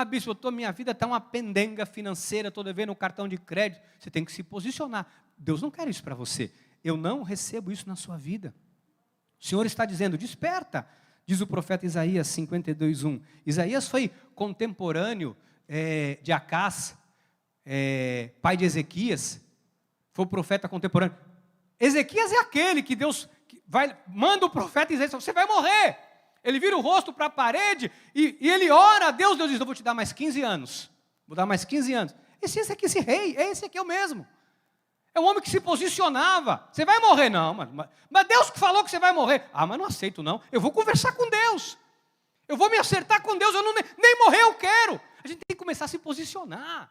Bispo, minha vida está uma pendenga financeira, estou devendo um cartão de crédito. Você tem que se posicionar. Deus não quer isso para você. Eu não recebo isso na sua vida. O Senhor está dizendo, desperta. Diz o profeta Isaías 52:1. Isaías foi contemporâneo de Acás, pai de Ezequias. Foi o profeta contemporâneo. Ezequias é aquele que Deus manda o profeta Isaías, você vai morrer. Ele vira o rosto para a parede e ele ora a Deus. Deus diz, eu vou te dar mais 15 anos. Vou dar mais 15 anos. Esse aqui, esse rei, esse aqui é o mesmo. É um homem que se posicionava. Você vai morrer? Não, mas Deus que falou que você vai morrer. Mas não aceito não. Eu vou conversar com Deus. Eu vou me acertar com Deus. Nem morrer eu quero. A gente tem que começar a se posicionar.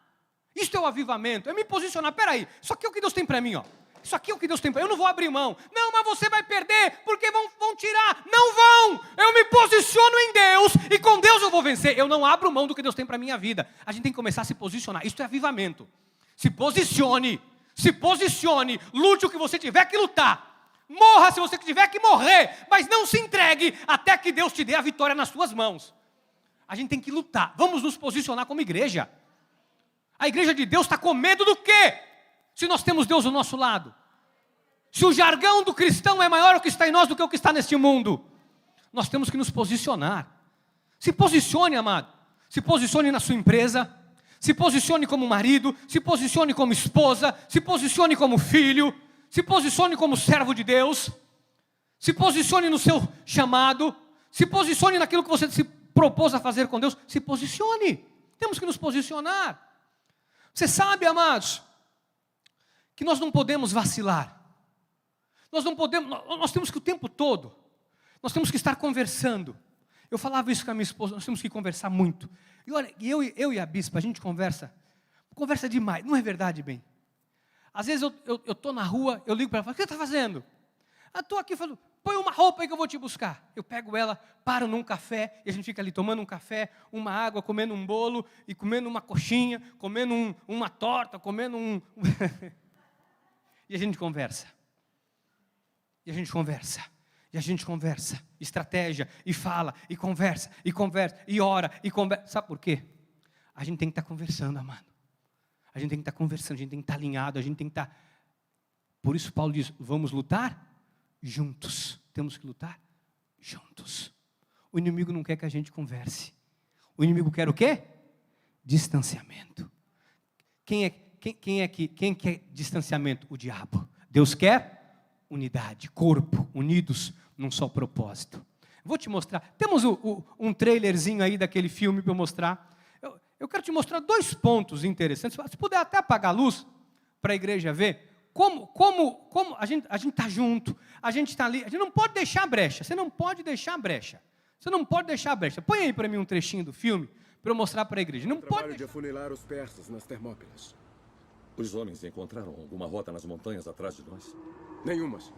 Isso é o avivamento. É me posicionar. Peraí, isso aqui é o que Deus tem para mim, ó. Isso aqui é o que Deus tem para mim. Eu não vou abrir mão. Não, mas você vai perder, porque vão tirar. Não vão. Eu me posiciono em Deus e com Deus eu vou vencer. Eu não abro mão do que Deus tem para a minha vida. A gente tem que começar a se posicionar. Isso é avivamento. Se posicione. Se posicione. Lute o que você tiver que lutar. Morra se você tiver que morrer. Mas não se entregue até que Deus te dê a vitória nas suas mãos. A gente tem que lutar. Vamos nos posicionar como igreja. A igreja de Deus está com medo do quê? Se nós temos Deus ao nosso lado. Se o jargão do cristão é maior o que está em nós do que o que está neste mundo. Nós temos que nos posicionar. Se posicione, amado. Se posicione na sua empresa. Se posicione como marido. Se posicione como esposa. Se posicione como filho. Se posicione como servo de Deus. Se posicione no seu chamado. Se posicione naquilo que você se propôs a fazer com Deus. Se posicione. Temos que nos posicionar. Você sabe, amados, que nós não podemos vacilar. Nós temos que o tempo todo, nós temos que estar conversando. Eu falava isso com a minha esposa, nós temos que conversar muito. E olha, eu e a bispa, a gente conversa demais, não é verdade, bem? Às vezes eu estou na rua, eu ligo para ela e falo, o que você está fazendo? Estou aqui, falo, põe uma roupa aí que eu vou te buscar. Eu pego ela, paro num café, e a gente fica ali tomando um café, uma água, comendo um bolo, e comendo uma coxinha, comendo uma torta, comendo um... E a gente conversa. E a gente conversa. E a gente conversa. Estratégia, e fala, e conversa, e ora, e conversa. Sabe por quê? A gente tem que estar conversando, amado. A gente tem que estar conversando, a gente tem que estar alinhado, a gente tem que estar... Por isso Paulo diz, vamos lutar juntos. Temos que lutar juntos. O inimigo não quer que a gente converse. O inimigo quer o quê? Distanciamento. Quem quer distanciamento? O diabo. Deus quer unidade, corpo, unidos num só propósito. Vou te mostrar. Temos um trailerzinho aí daquele filme para eu mostrar. Eu quero te mostrar 2 pontos interessantes. Se puder até apagar a luz, para a igreja ver, como a gente está junto, a gente está ali, a gente não pode deixar brecha, você não pode deixar brecha. Você não pode deixar brecha. Põe aí para mim um trechinho do filme, para eu mostrar para a igreja. Não pode de afunilar os persas nas Termópilas. Os homens encontraram alguma rota nas montanhas atrás de nós? Nenhuma, senhor.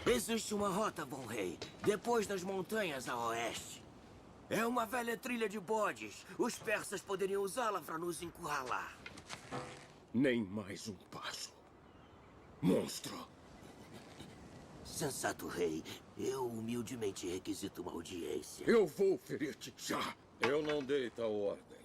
Existe uma rota, bom rei, depois das montanhas a oeste. É uma velha trilha de bodes. Os persas poderiam usá-la para nos encurralar. Nem mais um passo. Monstro! Sensato rei, eu humildemente requisito uma audiência. Eu vou ferir-te já. Eu não dei tal ordem.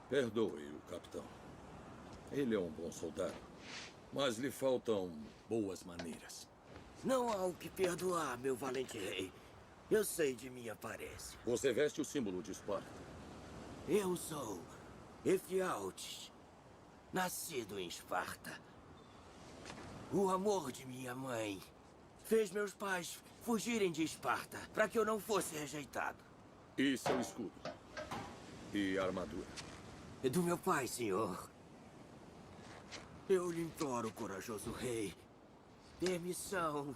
Perdoe o capitão. Ele é um bom soldado, mas lhe faltam boas maneiras. Não há o que perdoar, meu valente rei. Eu sei de minha aparência. Você veste o símbolo de Esparta. Eu sou Efialtes, nascido em Esparta. O amor de minha mãe fez meus pais fugirem de Esparta para que eu não fosse rejeitado. E seu escudo? E a armadura? É do meu pai, senhor. Eu lhe imploro, corajoso rei, permissão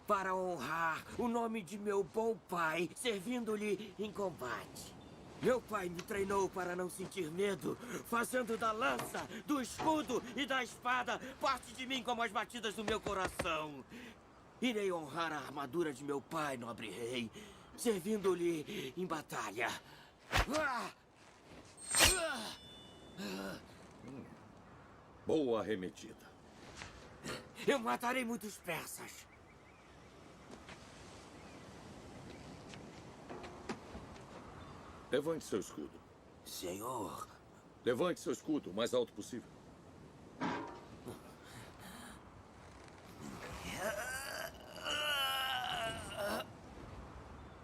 para honrar o nome de meu bom pai, servindo-lhe em combate. Meu pai me treinou para não sentir medo, fazendo da lança, do escudo e da espada parte de mim como as batidas do meu coração. Irei honrar a armadura de meu pai, nobre rei, servindo-lhe em batalha. Boa arremetida. Eu matarei muitos persas. Levante seu escudo. Senhor. Levante seu escudo o mais alto possível.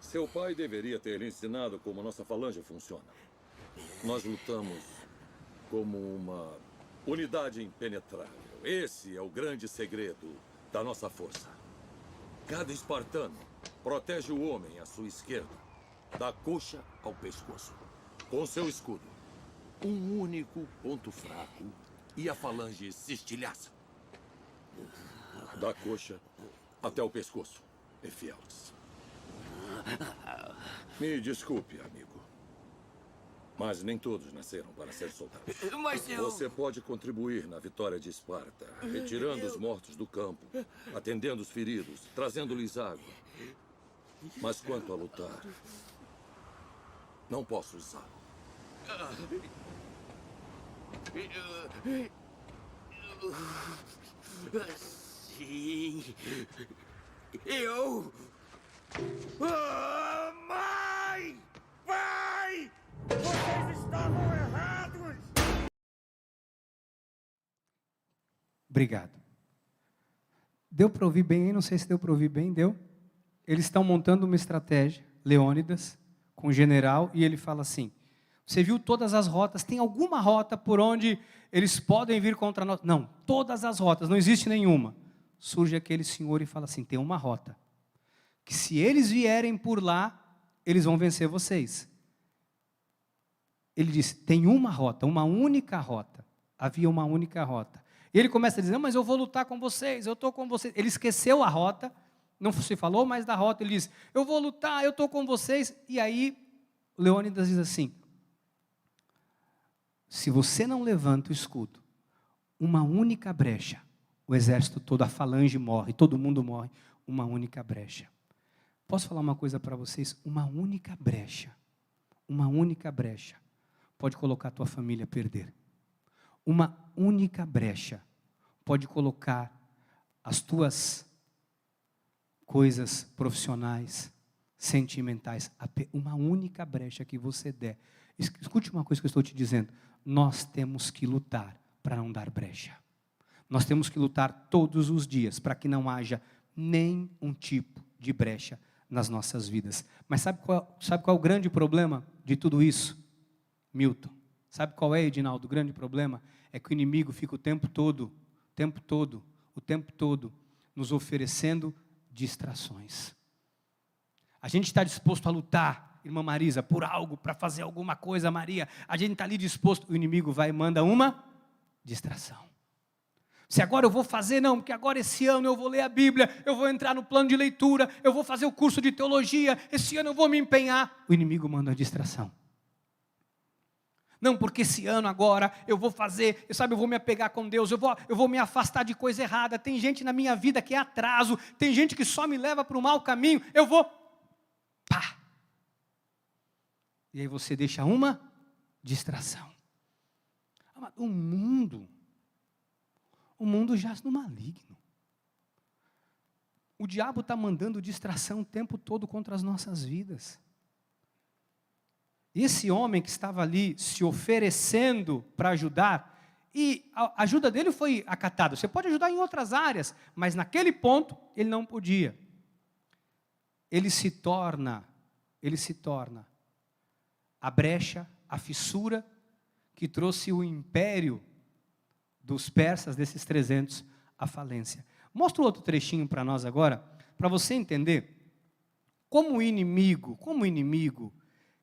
Seu pai deveria ter lhe ensinado como nossa falange funciona. Nós lutamos como uma unidade impenetrável. Esse é o grande segredo da nossa força. Cada espartano protege o homem à sua esquerda, da coxa ao pescoço, com seu escudo. Um único ponto fraco e a falange se estilhaça. Da coxa até o pescoço, Efialtes. Me desculpe, amigo. Mas nem todos nasceram para ser soldados. Mas eu... Você pode contribuir na vitória de Esparta, retirando os mortos do campo, atendendo os feridos, trazendo-lhes água. Mas quanto a lutar, não posso usá-lo. Sim. Eu... Mãe! Pai! Vocês estavam errados! Obrigado. Deu para ouvir bem? Não sei se deu para ouvir bem, deu? Eles estão montando uma estratégia, Leônidas, com o general, e ele fala assim, você viu todas as rotas, tem alguma rota por onde eles podem vir contra nós? Não, todas as rotas, não existe nenhuma. Surge aquele senhor e fala assim, tem uma rota, que se eles vierem por lá, eles vão vencer vocês. Ele diz, tem uma rota, uma única rota. Havia uma única rota. E ele começa a dizer, não, mas eu vou lutar com vocês, eu estou com vocês. Ele esqueceu a rota Não se falou mais da rota, ele diz, eu vou lutar, eu estou com vocês. E aí, Leônidas diz assim, se você não levanta o escudo, uma única brecha, o exército todo, a falange morre, todo mundo morre, uma única brecha. Posso falar uma coisa para vocês? Uma única brecha pode colocar a tua família a perder. Uma única brecha pode colocar as tuas coisas profissionais, sentimentais, uma única brecha que você der. Escute uma coisa que eu estou te dizendo, nós temos que lutar para não dar brecha. Nós temos que lutar todos os dias para que não haja nenhum tipo de brecha nas nossas vidas. Mas sabe qual é o grande problema de tudo isso? Milton, sabe qual é, Edinaldo? O grande problema é que o inimigo fica o tempo todo nos oferecendo distrações. A gente está disposto a lutar, irmã Marisa, por algo, para fazer alguma coisa, Maria. A gente está ali disposto, o inimigo vai e manda uma distração. Se agora eu vou fazer, não, porque agora esse ano eu vou ler a Bíblia, eu vou entrar no plano de leitura, eu vou fazer o curso de teologia, esse ano eu vou me empenhar. O inimigo manda a distração. Não, porque esse ano agora eu vou fazer, eu vou me apegar com Deus, eu vou me afastar de coisa errada. Tem gente na minha vida que é atraso, tem gente que só me leva para o mau caminho, eu vou, pá. E aí você deixa uma distração. O mundo jaz no maligno. O diabo está mandando distração o tempo todo contra as nossas vidas. Esse homem que estava ali se oferecendo para ajudar, e a ajuda dele foi acatada. Você pode ajudar em outras áreas, mas naquele ponto ele não podia. Ele se torna a brecha, a fissura que trouxe o império dos persas, desses 300, à falência. Mostra outro trechinho para nós agora, para você entender como o inimigo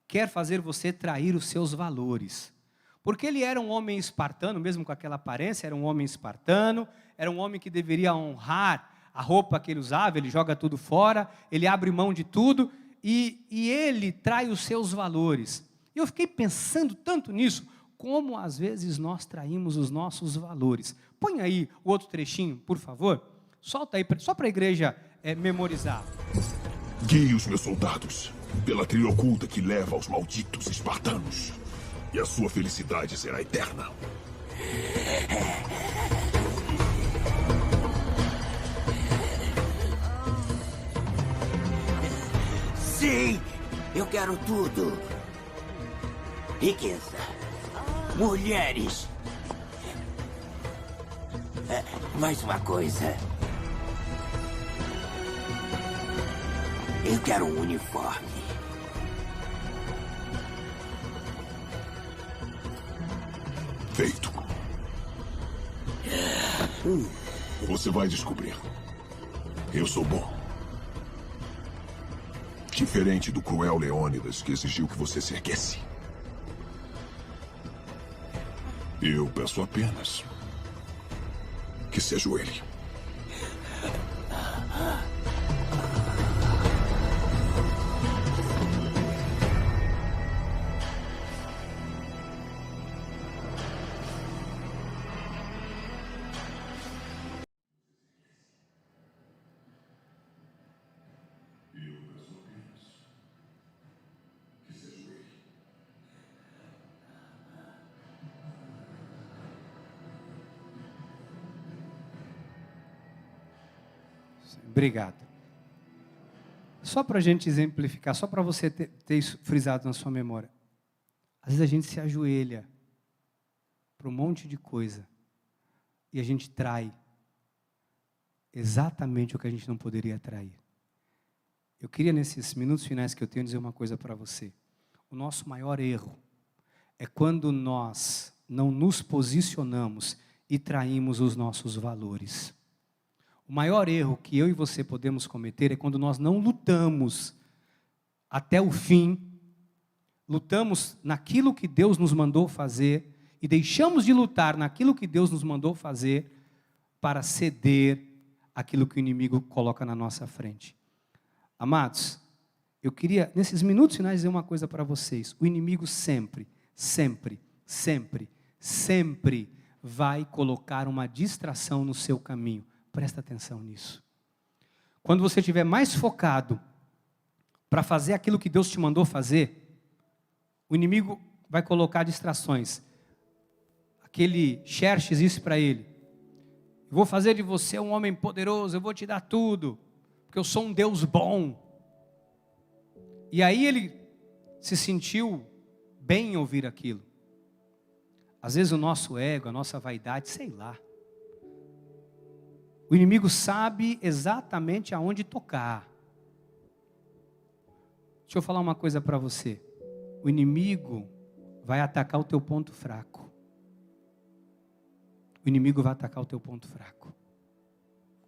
quer fazer você trair os seus valores. Porque ele era um homem espartano, mesmo com aquela aparência, era um homem espartano, era um homem que deveria honrar a roupa que ele usava, ele joga tudo fora, ele abre mão de tudo, e ele trai os seus valores. E eu fiquei pensando tanto nisso, como às vezes nós traímos os nossos valores. Põe aí o outro trechinho, por favor. Solta aí, só para a igreja memorizar. Guie os meus soldados pela trilha oculta que leva aos malditos espartanos. E a sua felicidade será eterna. Sim, eu quero tudo. Riqueza. Mulheres. Mais uma coisa. Eu quero um uniforme. Feito. Você vai descobrir. Eu sou bom. Diferente do cruel Leônidas, que exigiu que você se erguesse. Eu peço apenas que se ajoelhe. Obrigado. Só para a gente exemplificar, só para você ter isso frisado na sua memória. Às vezes a gente se ajoelha para um monte de coisa e a gente trai exatamente o que a gente não poderia trair. Eu queria, nesses minutos finais que eu tenho, dizer uma coisa para você. O nosso maior erro é quando nós não nos posicionamos e traímos os nossos valores. O maior erro que eu e você podemos cometer é quando nós não lutamos até o fim, lutamos naquilo que Deus nos mandou fazer e deixamos de lutar naquilo que Deus nos mandou fazer para ceder aquilo que o inimigo coloca na nossa frente. Amados, eu queria, nesses minutos finais, dizer uma coisa para vocês. O inimigo sempre, sempre, sempre, sempre vai colocar uma distração no seu caminho. Presta atenção nisso. Quando você estiver mais focado para fazer aquilo que Deus te mandou fazer, o inimigo vai colocar distrações. Aquele Xerxes disse para ele: eu vou fazer de você um homem poderoso, eu vou te dar tudo, porque eu sou um Deus bom. E aí ele se sentiu bem em ouvir aquilo. Às vezes o nosso ego, a nossa vaidade, sei lá. O inimigo sabe exatamente aonde tocar. Deixa eu falar uma coisa para você. O inimigo vai atacar o teu ponto fraco. O inimigo vai atacar o teu ponto fraco.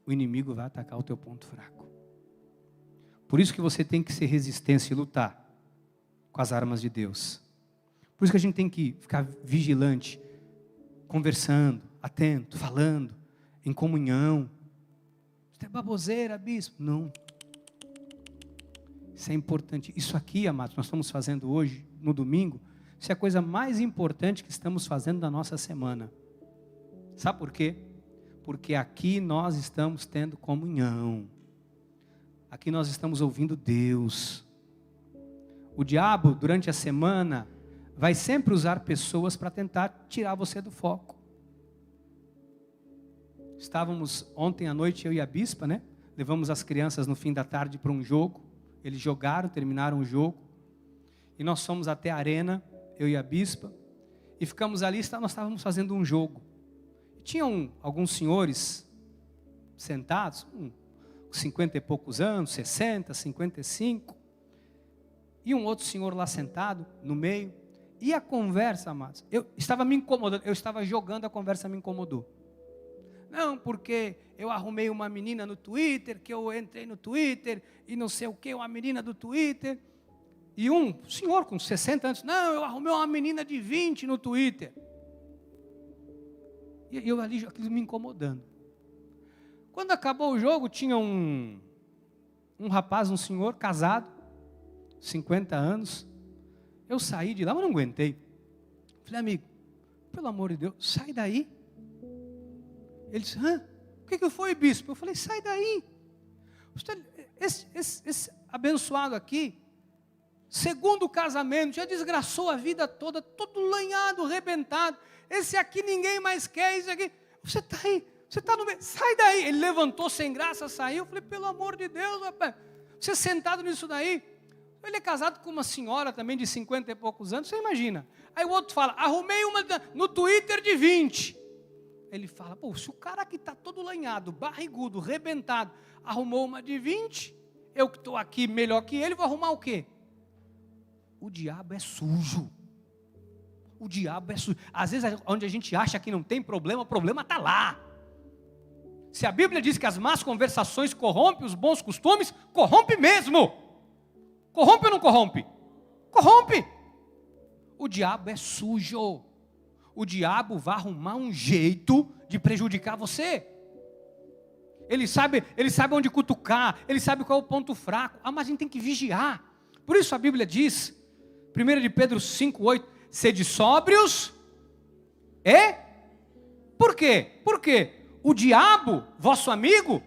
O inimigo vai atacar o teu ponto fraco. Por isso que você tem que ser resistência e lutar com as armas de Deus. Por isso que a gente tem que ficar vigilante, conversando, atento, falando, em comunhão. Isso é baboseira, bispo? Não. Isso é importante. Isso aqui, amados, nós estamos fazendo hoje, no domingo, isso é a coisa mais importante que estamos fazendo na nossa semana. Sabe por quê? Porque aqui nós estamos tendo comunhão. Aqui nós estamos ouvindo Deus. O diabo, durante a semana, vai sempre usar pessoas para tentar tirar você do foco. Estávamos ontem à noite, eu e a bispa, né? Levamos as crianças no fim da tarde para um jogo. Eles jogaram, terminaram o jogo. E nós fomos até a arena, eu e a bispa. E ficamos ali, nós estávamos fazendo um jogo. E tinham alguns senhores sentados, com 50 e poucos anos, 60, 55. E um outro senhor lá sentado, no meio. E a conversa, amados, eu estava me incomodando, eu estava jogando, a conversa me incomodou. Não, porque eu arrumei uma menina no Twitter, que eu entrei no Twitter, e não sei o que, uma menina do Twitter. E um senhor com 60 anos, não, eu arrumei uma menina de 20 no Twitter. E eu ali, aquilo me incomodando. Quando acabou o jogo, tinha um rapaz, um senhor, casado, 50 anos. Eu saí de lá, mas não aguentei. Falei, amigo, pelo amor de Deus, sai daí. Ele disse, o que foi, bispo? Eu falei, sai daí. Esse abençoado aqui, segundo o casamento, já desgraçou a vida toda, todo lanhado, arrebentado. Esse aqui ninguém mais quer, esse aqui. Você está aí, você está no meio, sai daí. Ele levantou sem graça, saiu. Eu falei, pelo amor de Deus, rapaz, você sentado nisso daí. Ele é casado com uma senhora também de 50 e poucos anos, você imagina. Aí o outro fala, arrumei uma no Twitter de 20. Ele fala, pô, se o cara que está todo lanhado, barrigudo, rebentado, arrumou uma de 20, eu que estou aqui melhor que ele, vou arrumar o quê? O diabo é sujo. O diabo é sujo. Às vezes, onde a gente acha que não tem problema, o problema está lá. Se a Bíblia diz que as más conversações corrompem os bons costumes, corrompe mesmo. Corrompe ou não corrompe? Corrompe. O diabo é sujo. O diabo vai arrumar um jeito de prejudicar você. Ele sabe onde cutucar, ele sabe qual é o ponto fraco. Mas a gente tem que vigiar. Por isso a Bíblia diz, 1 de Pedro 5:8, sede sóbrios e... Por quê? Por quê? O diabo, vosso amigo,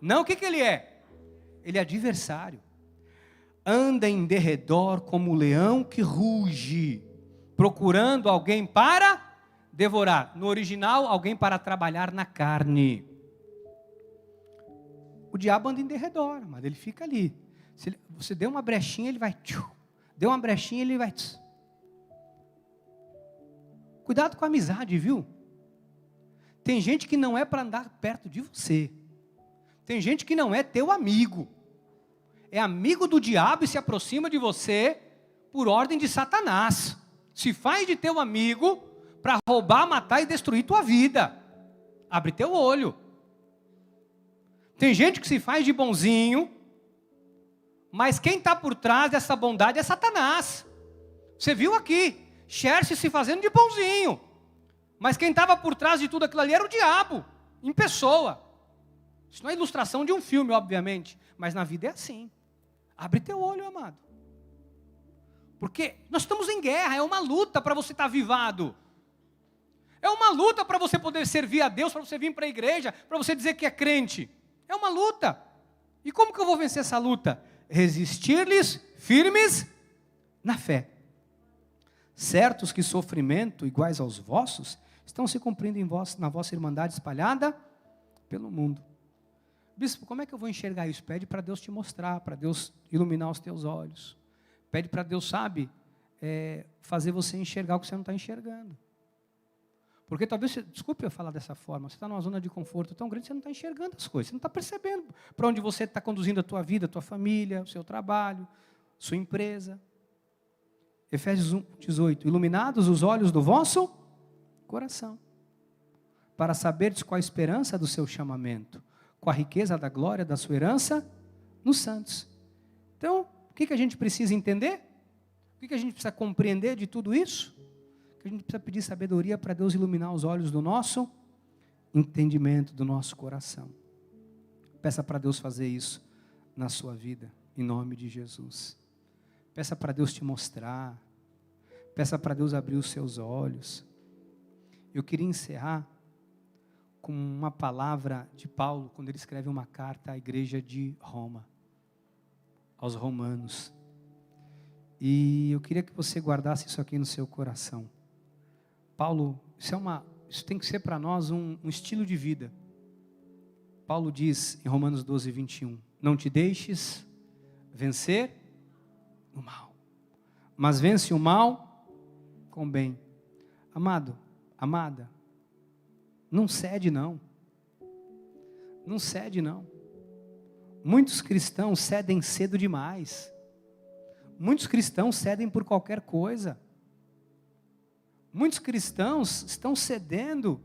não, o que ele é? Ele é adversário. Anda em derredor como o leão que ruge, procurando alguém para devorar. No original, alguém para trabalhar na carne. O diabo anda em derredor, mas ele fica ali. Se você deu uma brechinha, ele vai... Deu uma brechinha, ele vai... Cuidado com a amizade, viu? Tem gente que não é para andar perto de você. Tem gente que não é teu amigo. É amigo do diabo e se aproxima de você por ordem de Satanás. Se faz de teu amigo para roubar, matar e destruir tua vida. Abre teu olho. Tem gente que se faz de bonzinho, mas quem está por trás dessa bondade é Satanás. Você viu aqui, Xerxes se fazendo de bonzinho, mas quem estava por trás de tudo aquilo ali era o diabo, em pessoa. Isso não é ilustração de um filme, obviamente, mas na vida é assim. Abre teu olho, amado. Porque nós estamos em guerra, é uma luta para você estar avivado. É uma luta para você poder servir a Deus, para você vir para a igreja, para você dizer que é crente. É uma luta. E como que eu vou vencer essa luta? Resistir-lhes firmes na fé. Certos que sofrimento iguais aos vossos estão se cumprindo na vossa irmandade espalhada pelo mundo. Bispo, como é que eu vou enxergar isso? Pede para Deus te mostrar, para Deus iluminar os teus olhos. Pede para Deus, sabe, fazer você enxergar o que você não está enxergando. Porque talvez, desculpe eu falar dessa forma, você está numa zona de conforto tão grande, você não está enxergando as coisas, você não está percebendo para onde você está conduzindo a tua vida, a tua família, o seu trabalho, sua empresa. Efésios 1:18, iluminados os olhos do vosso coração, para saberdes qual a esperança do seu chamamento, com a riqueza da glória da sua herança nos santos. Então, o que a gente precisa entender? O que a gente precisa compreender de tudo isso? Que a gente precisa pedir sabedoria para Deus iluminar os olhos do nosso entendimento, do nosso coração. Peça para Deus fazer isso na sua vida, em nome de Jesus. Peça para Deus te mostrar. Peça para Deus abrir os seus olhos. Eu queria encerrar com uma palavra de Paulo, quando ele escreve uma carta à igreja de Roma, aos romanos. E eu queria que você guardasse isso aqui no seu coração. Paulo, isso tem que ser para nós um estilo de vida. Paulo diz em Romanos 12:21, não te deixes vencer o mal, mas vence o mal com o bem. Amado, amada, não cede não. Não cede não. Muitos cristãos cedem cedo demais. Muitos cristãos cedem por qualquer coisa. Muitos cristãos estão cedendo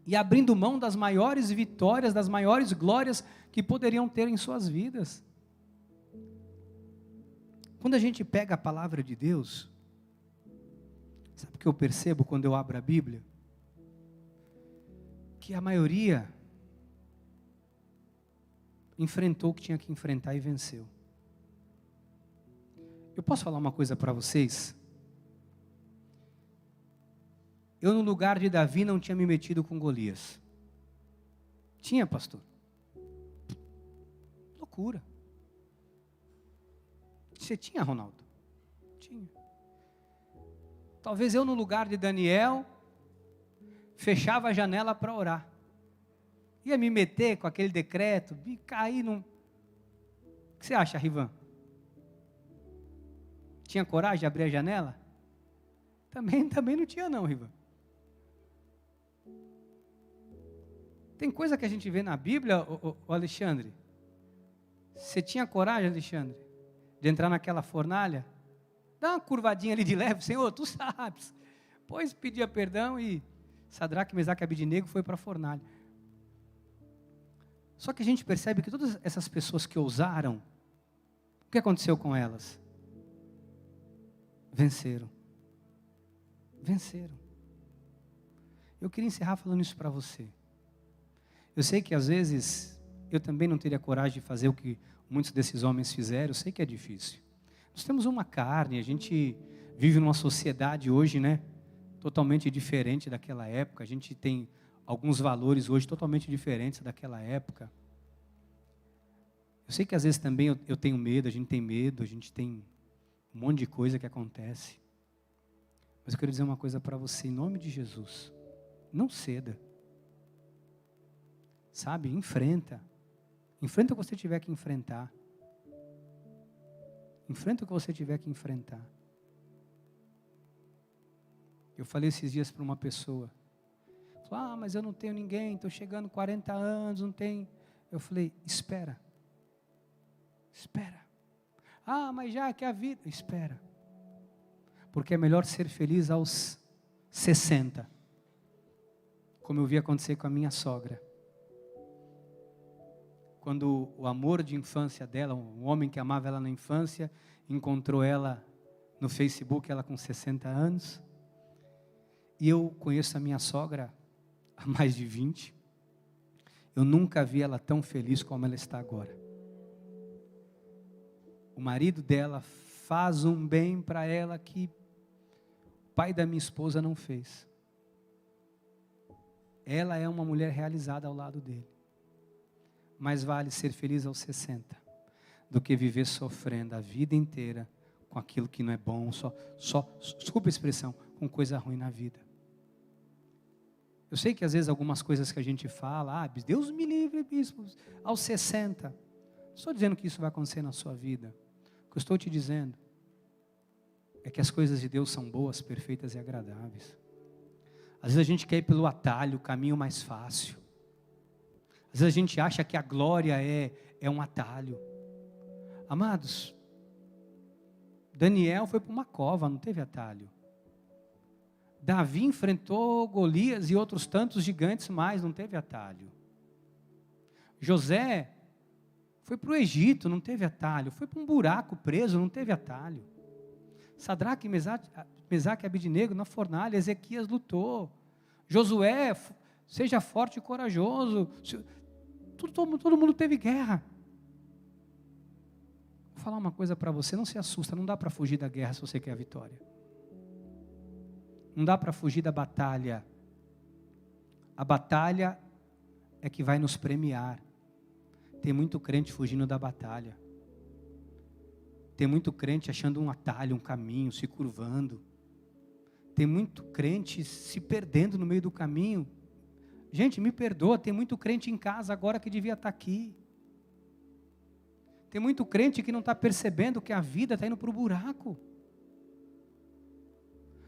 e abrindo mão das maiores vitórias, das maiores glórias que poderiam ter em suas vidas. Quando a gente pega a palavra de Deus, sabe o que eu percebo quando eu abro a Bíblia? Que a maioria enfrentou o que tinha que enfrentar e venceu. Eu posso falar uma coisa para vocês? Eu, no lugar de Davi, não tinha me metido com Golias. Tinha, pastor? Loucura. Você tinha, Ronaldo? Tinha. Talvez eu, no lugar de Daniel, fechava a janela para orar. Ia me meter com aquele decreto, e cair num... O que você acha, Rivan? Tinha coragem de abrir a janela? Também não tinha não, Rivan. Tem coisa que a gente vê na Bíblia, o Alexandre. Você tinha coragem, Alexandre, de entrar naquela fornalha? Dá uma curvadinha ali de leve, Senhor, tu sabes. Pois pedia perdão e Sadraque, Mesaque e Abednego foi para a fornalha. Só que a gente percebe que todas essas pessoas que ousaram, o que aconteceu com elas? Venceram. Venceram. Eu queria encerrar falando isso para você. Eu sei que às vezes eu também não teria coragem de fazer o que muitos desses homens fizeram. Eu sei que é difícil. Nós temos uma carne, a gente vive numa sociedade hoje, né, totalmente diferente daquela época. A gente tem alguns valores hoje totalmente diferentes daquela época. Eu sei que às vezes também eu tenho medo, a gente tem um monte de coisa que acontece. Mas eu quero dizer uma coisa para você, em nome de Jesus. Não ceda. Sabe, enfrenta. Enfrenta o que você tiver que enfrentar. Enfrenta o que você tiver que enfrentar. Eu falei esses dias para uma pessoa. Falou, mas eu não tenho ninguém, estou chegando 40 anos, não tenho. Eu falei, espera. Espera. Mas já que a vida... Espera. Porque é melhor ser feliz aos 60. Como eu vi acontecer com a minha sogra. Quando o amor de infância dela, um homem que amava ela na infância, encontrou ela no Facebook, ela com 60 anos. E eu conheço a minha sogra há mais de 20. Eu nunca vi ela tão feliz como ela está agora. O marido dela faz um bem para ela que o pai da minha esposa não fez. Ela é uma mulher realizada ao lado dele. Mais vale ser feliz aos 60 do que viver sofrendo a vida inteira com aquilo que não é bom, desculpa a expressão, com coisa ruim na vida. Eu sei que às vezes algumas coisas que a gente fala, Deus me livre, bispo, aos 60. Não estou dizendo que isso vai acontecer na sua vida. O que eu estou te dizendo é que as coisas de Deus são boas, perfeitas e agradáveis. Às vezes a gente quer ir pelo atalho, o caminho mais fácil. Às vezes a gente acha que a glória é um atalho. Amados, Daniel foi para uma cova, não teve atalho. Davi enfrentou Golias e outros tantos gigantes mais, não teve atalho. José foi para o Egito, não teve atalho. Foi para um buraco preso, não teve atalho. Sadraque, Mesaque e Abednego na fornalha, Ezequias lutou. Josué, seja forte e corajoso. Todo mundo teve guerra. Vou falar uma coisa para você, não se assusta, não dá para fugir da guerra se você quer a vitória. Não dá para fugir da batalha. A batalha é que vai nos premiar. Tem muito crente fugindo da batalha. Tem muito crente achando um atalho, um caminho, se curvando. Tem muito crente se perdendo no meio do caminho. Gente, me perdoa, tem muito crente em casa agora que devia estar aqui. Tem muito crente que não está percebendo que a vida está indo para o buraco.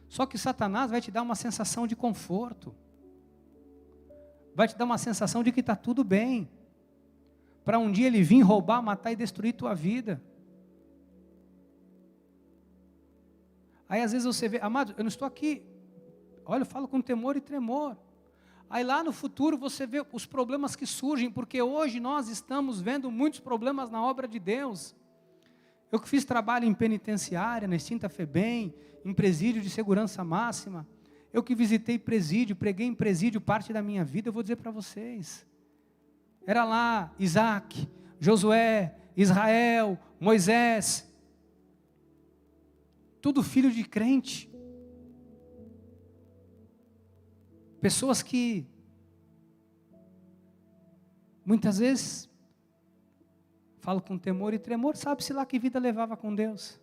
Só que Satanás vai te dar uma sensação de conforto. Vai te dar uma sensação de que está tudo bem. Para um dia ele vir roubar, matar e destruir tua vida. Aí às vezes você vê, amado, eu não estou aqui. Olha, eu falo com temor e tremor. Aí lá no futuro você vê os problemas que surgem, porque hoje nós estamos vendo muitos problemas na obra de Deus. Eu que fiz trabalho em penitenciária, na extinta FEBEM, em presídio de segurança máxima. Eu que visitei presídio, preguei em presídio parte da minha vida, eu vou dizer para vocês. Era lá Isaac, Josué, Israel, Moisés. Tudo filho de crente. Pessoas que muitas vezes falo com temor e tremor, sabe-se lá que vida levava com Deus.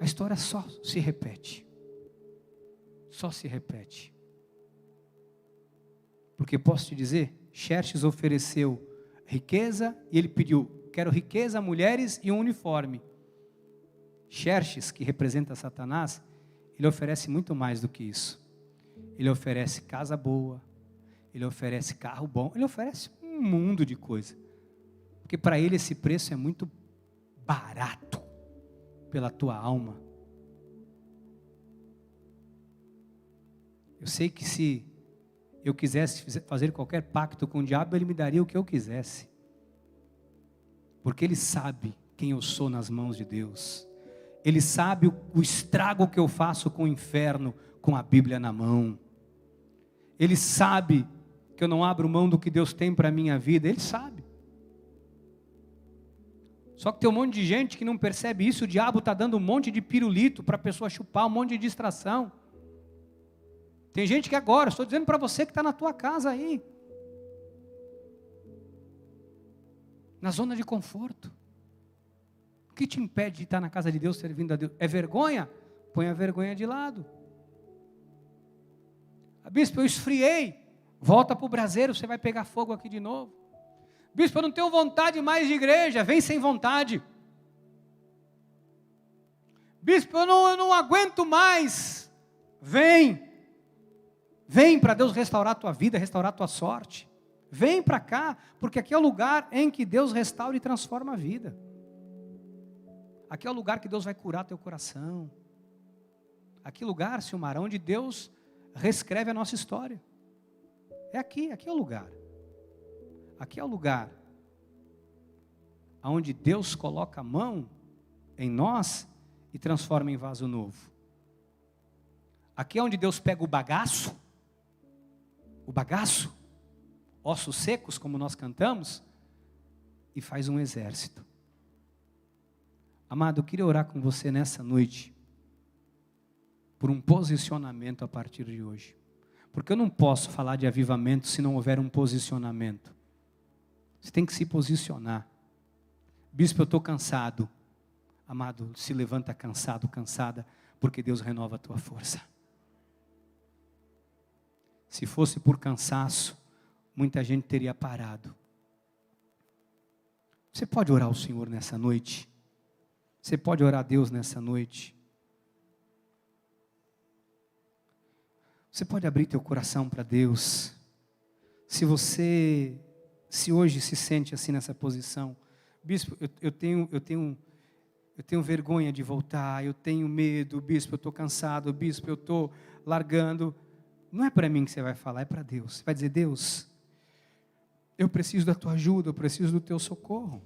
A história só se repete. Só se repete. Porque posso te dizer, Xerxes ofereceu riqueza e ele pediu, quero riqueza, mulheres e um uniforme. Xerxes, que representa Satanás, ele oferece muito mais do que isso. Ele oferece casa boa, ele oferece carro bom, ele oferece um mundo de coisa. Porque para ele esse preço é muito barato pela tua alma. Eu sei que se eu quisesse fazer qualquer pacto com o diabo, ele me daria o que eu quisesse. Porque ele sabe quem eu sou nas mãos de Deus. Ele sabe o estrago que eu faço com o inferno, com a Bíblia na mão. Ele sabe que eu não abro mão do que Deus tem para a minha vida. Ele sabe. Só que tem um monte de gente que não percebe isso. O diabo está dando um monte de pirulito para a pessoa chupar, um monte de distração. Tem gente que agora, estou dizendo para você que está na tua casa aí, na zona de conforto. O que te impede de estar na casa de Deus, servindo a Deus? É vergonha? Põe a vergonha de lado. Bispo, eu esfriei. Volta para o braseiro, você vai pegar fogo aqui de novo. Bispo, eu não tenho vontade mais de igreja. Vem sem vontade. Bispo, eu não aguento mais. Vem. Vem para Deus restaurar a tua vida, restaurar a tua sorte. Vem para cá, porque aqui é o lugar em que Deus restaura e transforma a vida. Aqui é o lugar que Deus vai curar teu coração. Aqui é o lugar, Silmar, onde Deus reescreve a nossa história. Aqui é o lugar. Aqui é o lugar onde Deus coloca a mão em nós e transforma em vaso novo. Aqui é onde Deus pega o bagaço, ossos secos, como nós cantamos, e faz um exército. Amado, eu queria orar com você nessa noite, por um posicionamento a partir de hoje. Porque eu não posso falar de avivamento se não houver um posicionamento. Você tem que se posicionar. Bispo, eu estou cansado. Amado, se levanta cansado, cansada, porque Deus renova a tua força. Se fosse por cansaço, muita gente teria parado. Você pode orar ao Senhor nessa noite? Você pode orar a Deus nessa noite? Você pode abrir teu coração para Deus? Se hoje se sente assim nessa posição, bispo, eu tenho vergonha de voltar, eu tenho medo, bispo, eu estou cansado, bispo, eu estou largando. Não é para mim que você vai falar, é para Deus. Você vai dizer: Deus, eu preciso da tua ajuda, eu preciso do teu socorro.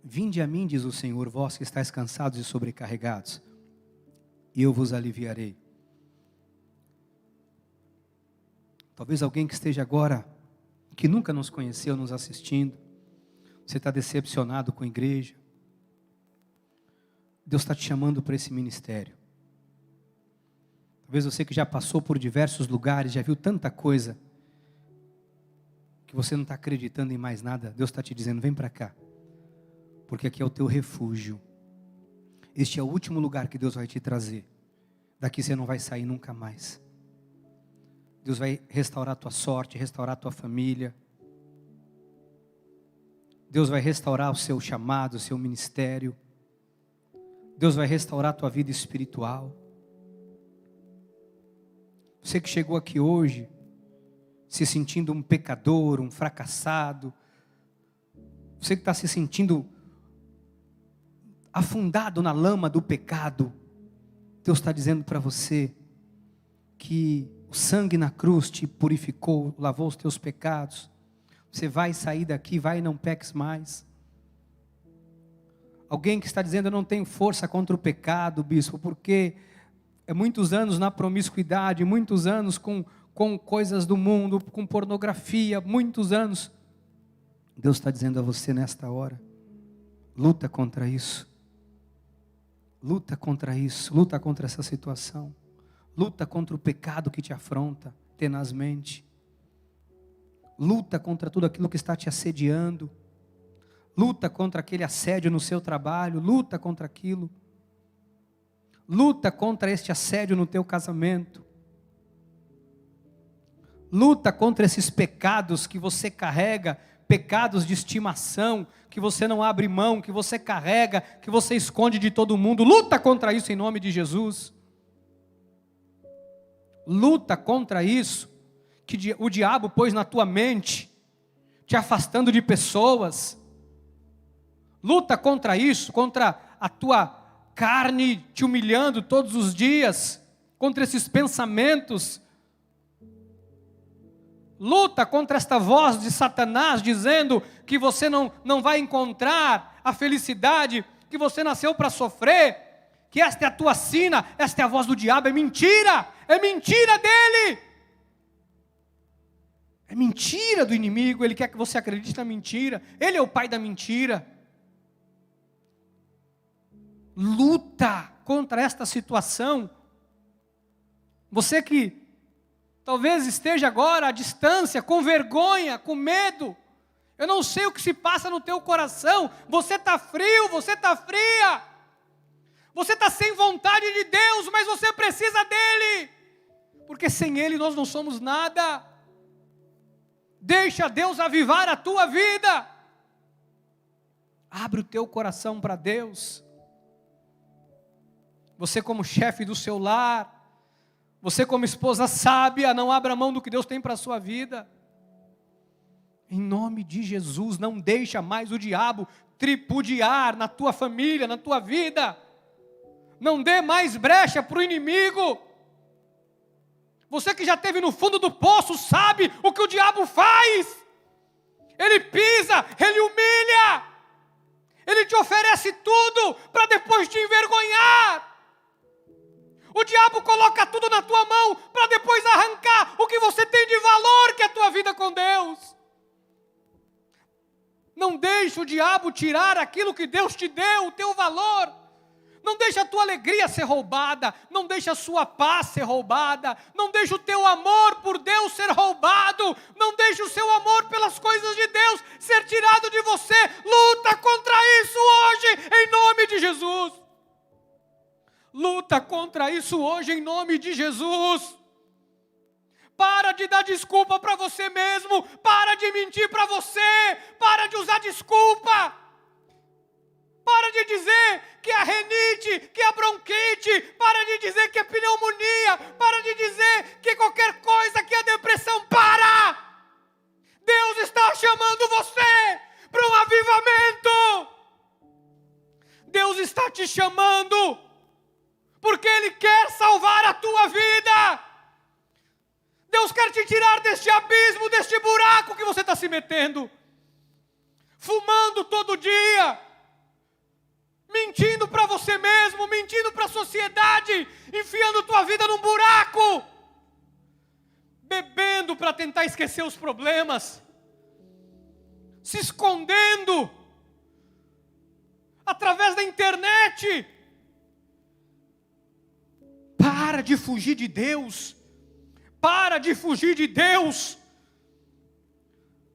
Vinde a mim, diz o Senhor, vós que estáis cansados e sobrecarregados, e eu vos aliviarei. Talvez alguém que esteja agora, que nunca nos conheceu, nos assistindo, você está decepcionado com a igreja. Deus está te chamando para esse ministério. Talvez você que já passou por diversos lugares, já viu tanta coisa, que você não está acreditando em mais nada. Deus está te dizendo: vem para cá, porque aqui é o teu refúgio. Este é o último lugar que Deus vai te trazer. Daqui você não vai sair nunca mais. Deus vai restaurar a tua sorte, restaurar a tua família. Deus vai restaurar o seu chamado, o seu ministério. Deus vai restaurar a tua vida espiritual. Você que chegou aqui hoje, se sentindo um pecador, um fracassado. Você que está se sentindo afundado na lama do pecado. Deus está dizendo para você que o sangue na cruz te purificou, lavou os teus pecados. Você vai sair daqui, vai e não peques mais. Alguém que está dizendo: eu não tenho força contra o pecado, bispo, porque é muitos anos na promiscuidade, muitos anos com coisas do mundo, com pornografia, muitos anos. Deus está dizendo a você nesta hora: luta contra isso. Luta contra isso, luta contra essa situação. Luta contra o pecado que te afronta tenazmente. Luta contra tudo aquilo que está te assediando. Luta contra aquele assédio no seu trabalho. Luta contra aquilo. Luta contra este assédio no teu casamento. Luta contra esses pecados que você carrega, pecados de estimação, que você não abre mão, que você carrega, que você esconde de todo mundo. Luta contra isso em nome de Jesus. Luta contra isso que o diabo pôs na tua mente, te afastando de pessoas. Luta contra isso, contra a tua carne te humilhando todos os dias, contra esses pensamentos. Luta contra esta voz de Satanás dizendo que você não vai encontrar a felicidade, que você nasceu para sofrer, que esta é a tua sina, esta é a voz do diabo. É mentira dele. É mentira do inimigo, ele quer que você acredite na mentira. Ele é o pai da mentira. Luta contra esta situação. Você que talvez esteja agora à distância, com vergonha, com medo. Eu não sei o que se passa no teu coração. Você está frio, você está fria. Você está sem vontade de Deus, mas você precisa dEle. Porque sem Ele nós não somos nada. Deixa Deus avivar a tua vida. Abre o teu coração para Deus. Você como chefe do seu lar, você como esposa sábia, não abra mão do que Deus tem para a sua vida. Em nome de Jesus, não deixa mais o diabo tripudiar na tua família, na tua vida. Não dê mais brecha para o inimigo. Você que já esteve no fundo do poço sabe o que o diabo faz. Ele pisa, ele humilha, ele te oferece tudo para depois te envergonhar. O diabo coloca tudo na tua mão para depois arrancar o que você tem de valor, que é a tua vida com Deus. Não deixe o diabo tirar aquilo que Deus te deu, o teu valor. Não deixe a tua alegria ser roubada, não deixe a sua paz ser roubada, não deixe o teu amor por Deus ser roubado, não deixe o seu amor pelas coisas de Deus ser tirado de você. Luta contra isso hoje, em nome de Jesus. Luta contra isso hoje, em nome de Jesus. Para de dar desculpa para você mesmo, para de mentir para você, para de usar desculpa. Para de dizer que é renite, que é bronquite, para de dizer que é pneumonia, para de dizer que qualquer coisa, que é depressão. Para! Deus está chamando você para um avivamento. Deus está te chamando, porque Ele quer salvar a tua vida. Deus quer te tirar deste abismo, deste buraco que você está se metendo. Fumando todo dia. Mentindo para você mesmo, mentindo para a sociedade, enfiando tua vida num buraco, bebendo para tentar esquecer os problemas, se escondendo através da internet. Para de fugir de Deus, para de fugir de Deus.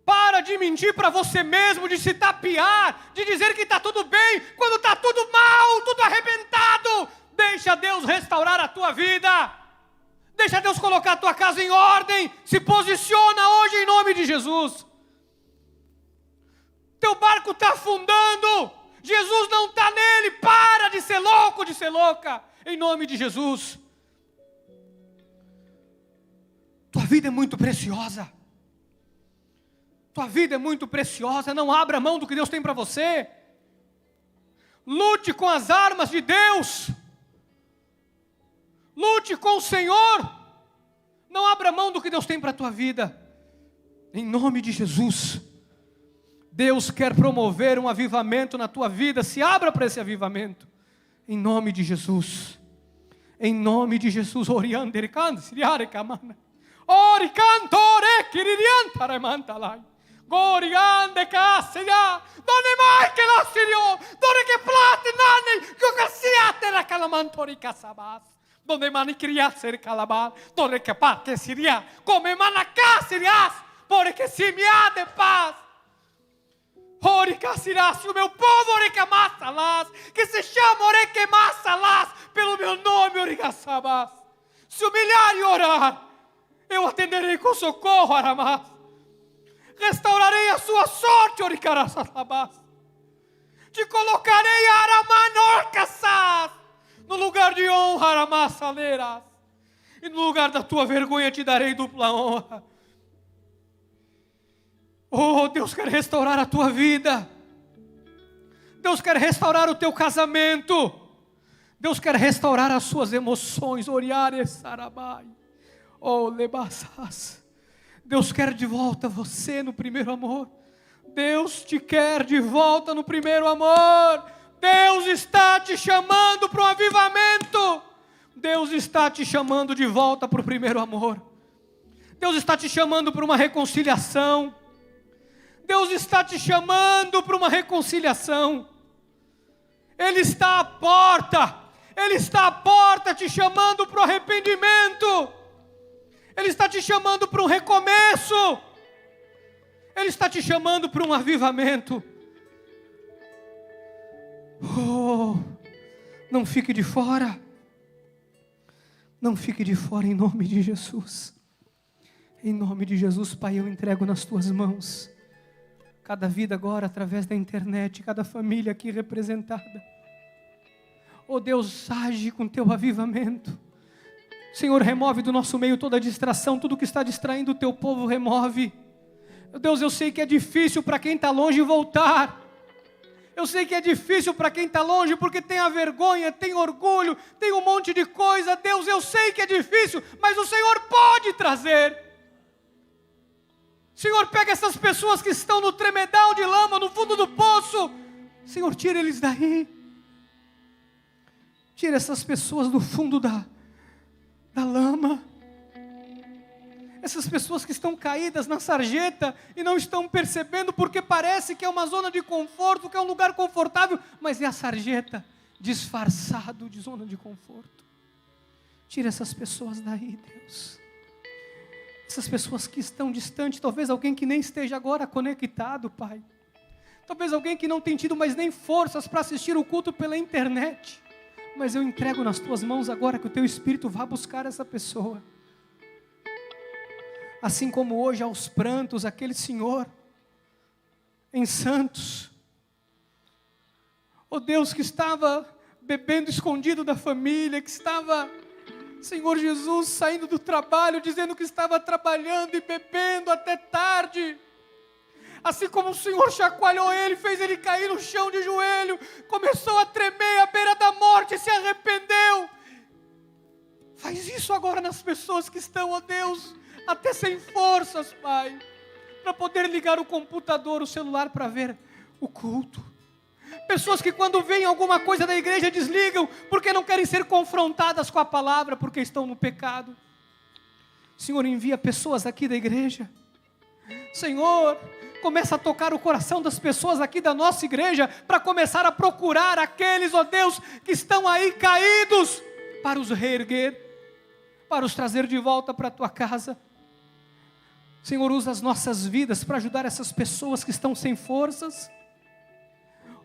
Para de mentir para você mesmo, de se tapear, de dizer que está tudo bem, quando está tudo mal, tudo arrebentado. Deixa Deus restaurar a tua vida. Deixa Deus colocar a tua casa em ordem. Se posiciona hoje em nome de Jesus. Teu barco está afundando. Jesus não está nele. Para de ser louco, de ser louca. Em nome de Jesus. Tua vida é muito preciosa. Tua vida é muito preciosa, não abra mão do que Deus tem para você. Lute com as armas de Deus. Lute com o Senhor. Não abra mão do que Deus tem para a tua vida. Em nome de Jesus. Deus quer promover um avivamento na tua vida. Se abra para esse avivamento. Em nome de Jesus. Em nome de Jesus. Oriande, cantore, camana. Ori cantore, kiririantare mantalai. Goriande casia, donne mai che la sirio, donne che plate nanni, che casiate la calamantori casabas, donne mani criasse calabal, donne che parte siria, come manacá sirias, pore che si mi ha de paz. Ori casirás, o meu povo ore que massa las, que se chama ore que massa las, pelo meu nome ore casabas. Se humilhar e orar, eu atenderei com socorro, aramás. Restaurarei a sua sorte, Oricaraçalabás. Te colocarei, Aramanorcaçás, no lugar de honra, Aramaçaleiras. E no lugar da tua vergonha te darei dupla honra. Oh, Deus quer restaurar a tua vida. Deus quer restaurar o teu casamento. Deus quer restaurar as suas emoções, Oriares Sarabai. Oh, Lebassás. Deus quer de volta você no primeiro amor. Deus te quer de volta no primeiro amor. Deus está te chamando para um avivamento. Deus está te chamando de volta para o primeiro amor. Deus está te chamando para uma reconciliação. Deus está te chamando para uma reconciliação. Ele está à porta. Ele está à porta te chamando para o arrependimento. Ele está te chamando para um recomeço. Ele está te chamando para um avivamento. Oh, não fique de fora. Não fique de fora em nome de Jesus. Em nome de Jesus, Pai, eu entrego nas tuas mãos cada vida agora através da internet, cada família aqui representada. Oh Deus, age com teu avivamento. Senhor, remove do nosso meio toda distração, tudo que está distraindo o teu povo, remove. Meu Deus, eu sei que é difícil para quem está longe voltar. Eu sei que é difícil para quem está longe, porque tem a vergonha, tem orgulho, tem um monte de coisa. Deus, eu sei que é difícil, mas o Senhor pode trazer. Senhor, pega essas pessoas que estão no tremedal de lama, no fundo do poço. Senhor, tira eles daí. Tira essas pessoas do fundo da lama. Essas pessoas que estão caídas na sarjeta e não estão percebendo, porque parece que é uma zona de conforto, que é um lugar confortável, mas é a sarjeta disfarçado de zona de conforto. Tira essas pessoas daí, Deus. Essas pessoas que estão distantes, talvez alguém que nem esteja agora conectado, Pai. Talvez alguém que não tem tido mais nem forças para assistir o culto pela internet. Mas eu entrego nas tuas mãos agora que o teu Espírito vá buscar essa pessoa. Assim como hoje aos prantos, aquele senhor em Santos, oh Deus, que estava bebendo escondido da família, que estava, Senhor Jesus, saindo do trabalho, dizendo que estava trabalhando e bebendo até tarde. Assim como o Senhor chacoalhou ele, fez ele cair no chão de joelho, começou a tremer à beira da morte, se arrependeu. Faz isso agora nas pessoas que estão, ó Deus, até sem forças, Pai, para poder ligar o computador, o celular para ver o culto. Pessoas que quando veem alguma coisa da igreja desligam, porque não querem ser confrontadas com a palavra, porque estão no pecado. Senhor, envia pessoas aqui da igreja. Senhor, começa a tocar o coração das pessoas aqui da nossa igreja, para começar a procurar aqueles, ó Deus, que estão aí caídos, para os reerguer, para os trazer de volta para a tua casa. Senhor, usa as nossas vidas para ajudar essas pessoas que estão sem forças.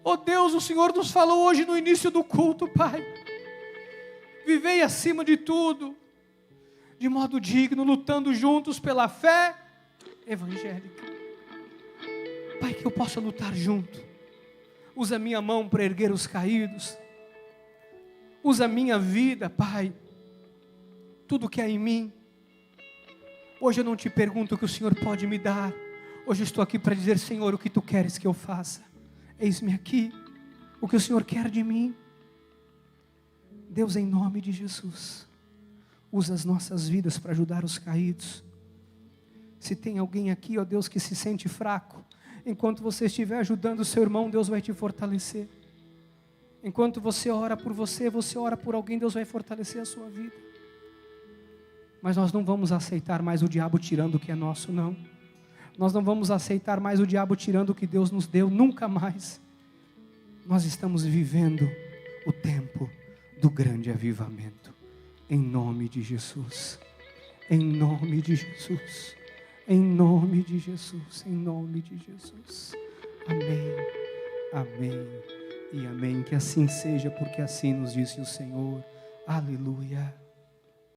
Ó Deus, o Senhor nos falou hoje no início do culto, Pai. Vivei acima de tudo, de modo digno, lutando juntos pela fé evangélica. Pai, que eu possa lutar junto. Usa a minha mão para erguer os caídos. Usa a minha vida, Pai. Tudo que há em mim. Hoje eu não te pergunto o que o Senhor pode me dar. Hoje eu estou aqui para dizer, Senhor, o que Tu queres que eu faça. Eis-me aqui. O que o Senhor quer de mim. Deus, em nome de Jesus, usa as nossas vidas para ajudar os caídos. Se tem alguém aqui, ó Deus, que se sente fraco, enquanto você estiver ajudando o seu irmão, Deus vai te fortalecer. Enquanto você ora por você ora por alguém, Deus vai fortalecer a sua vida. Mas nós não vamos aceitar mais o diabo tirando o que é nosso, não. Nós não vamos aceitar mais o diabo tirando o que Deus nos deu, nunca mais. Nós estamos vivendo o tempo do grande avivamento. Em nome de Jesus. Em nome de Jesus. Em nome de Jesus. Em nome de Jesus. Amém. Amém. E amém. Que assim seja, porque assim nos disse o Senhor. Aleluia.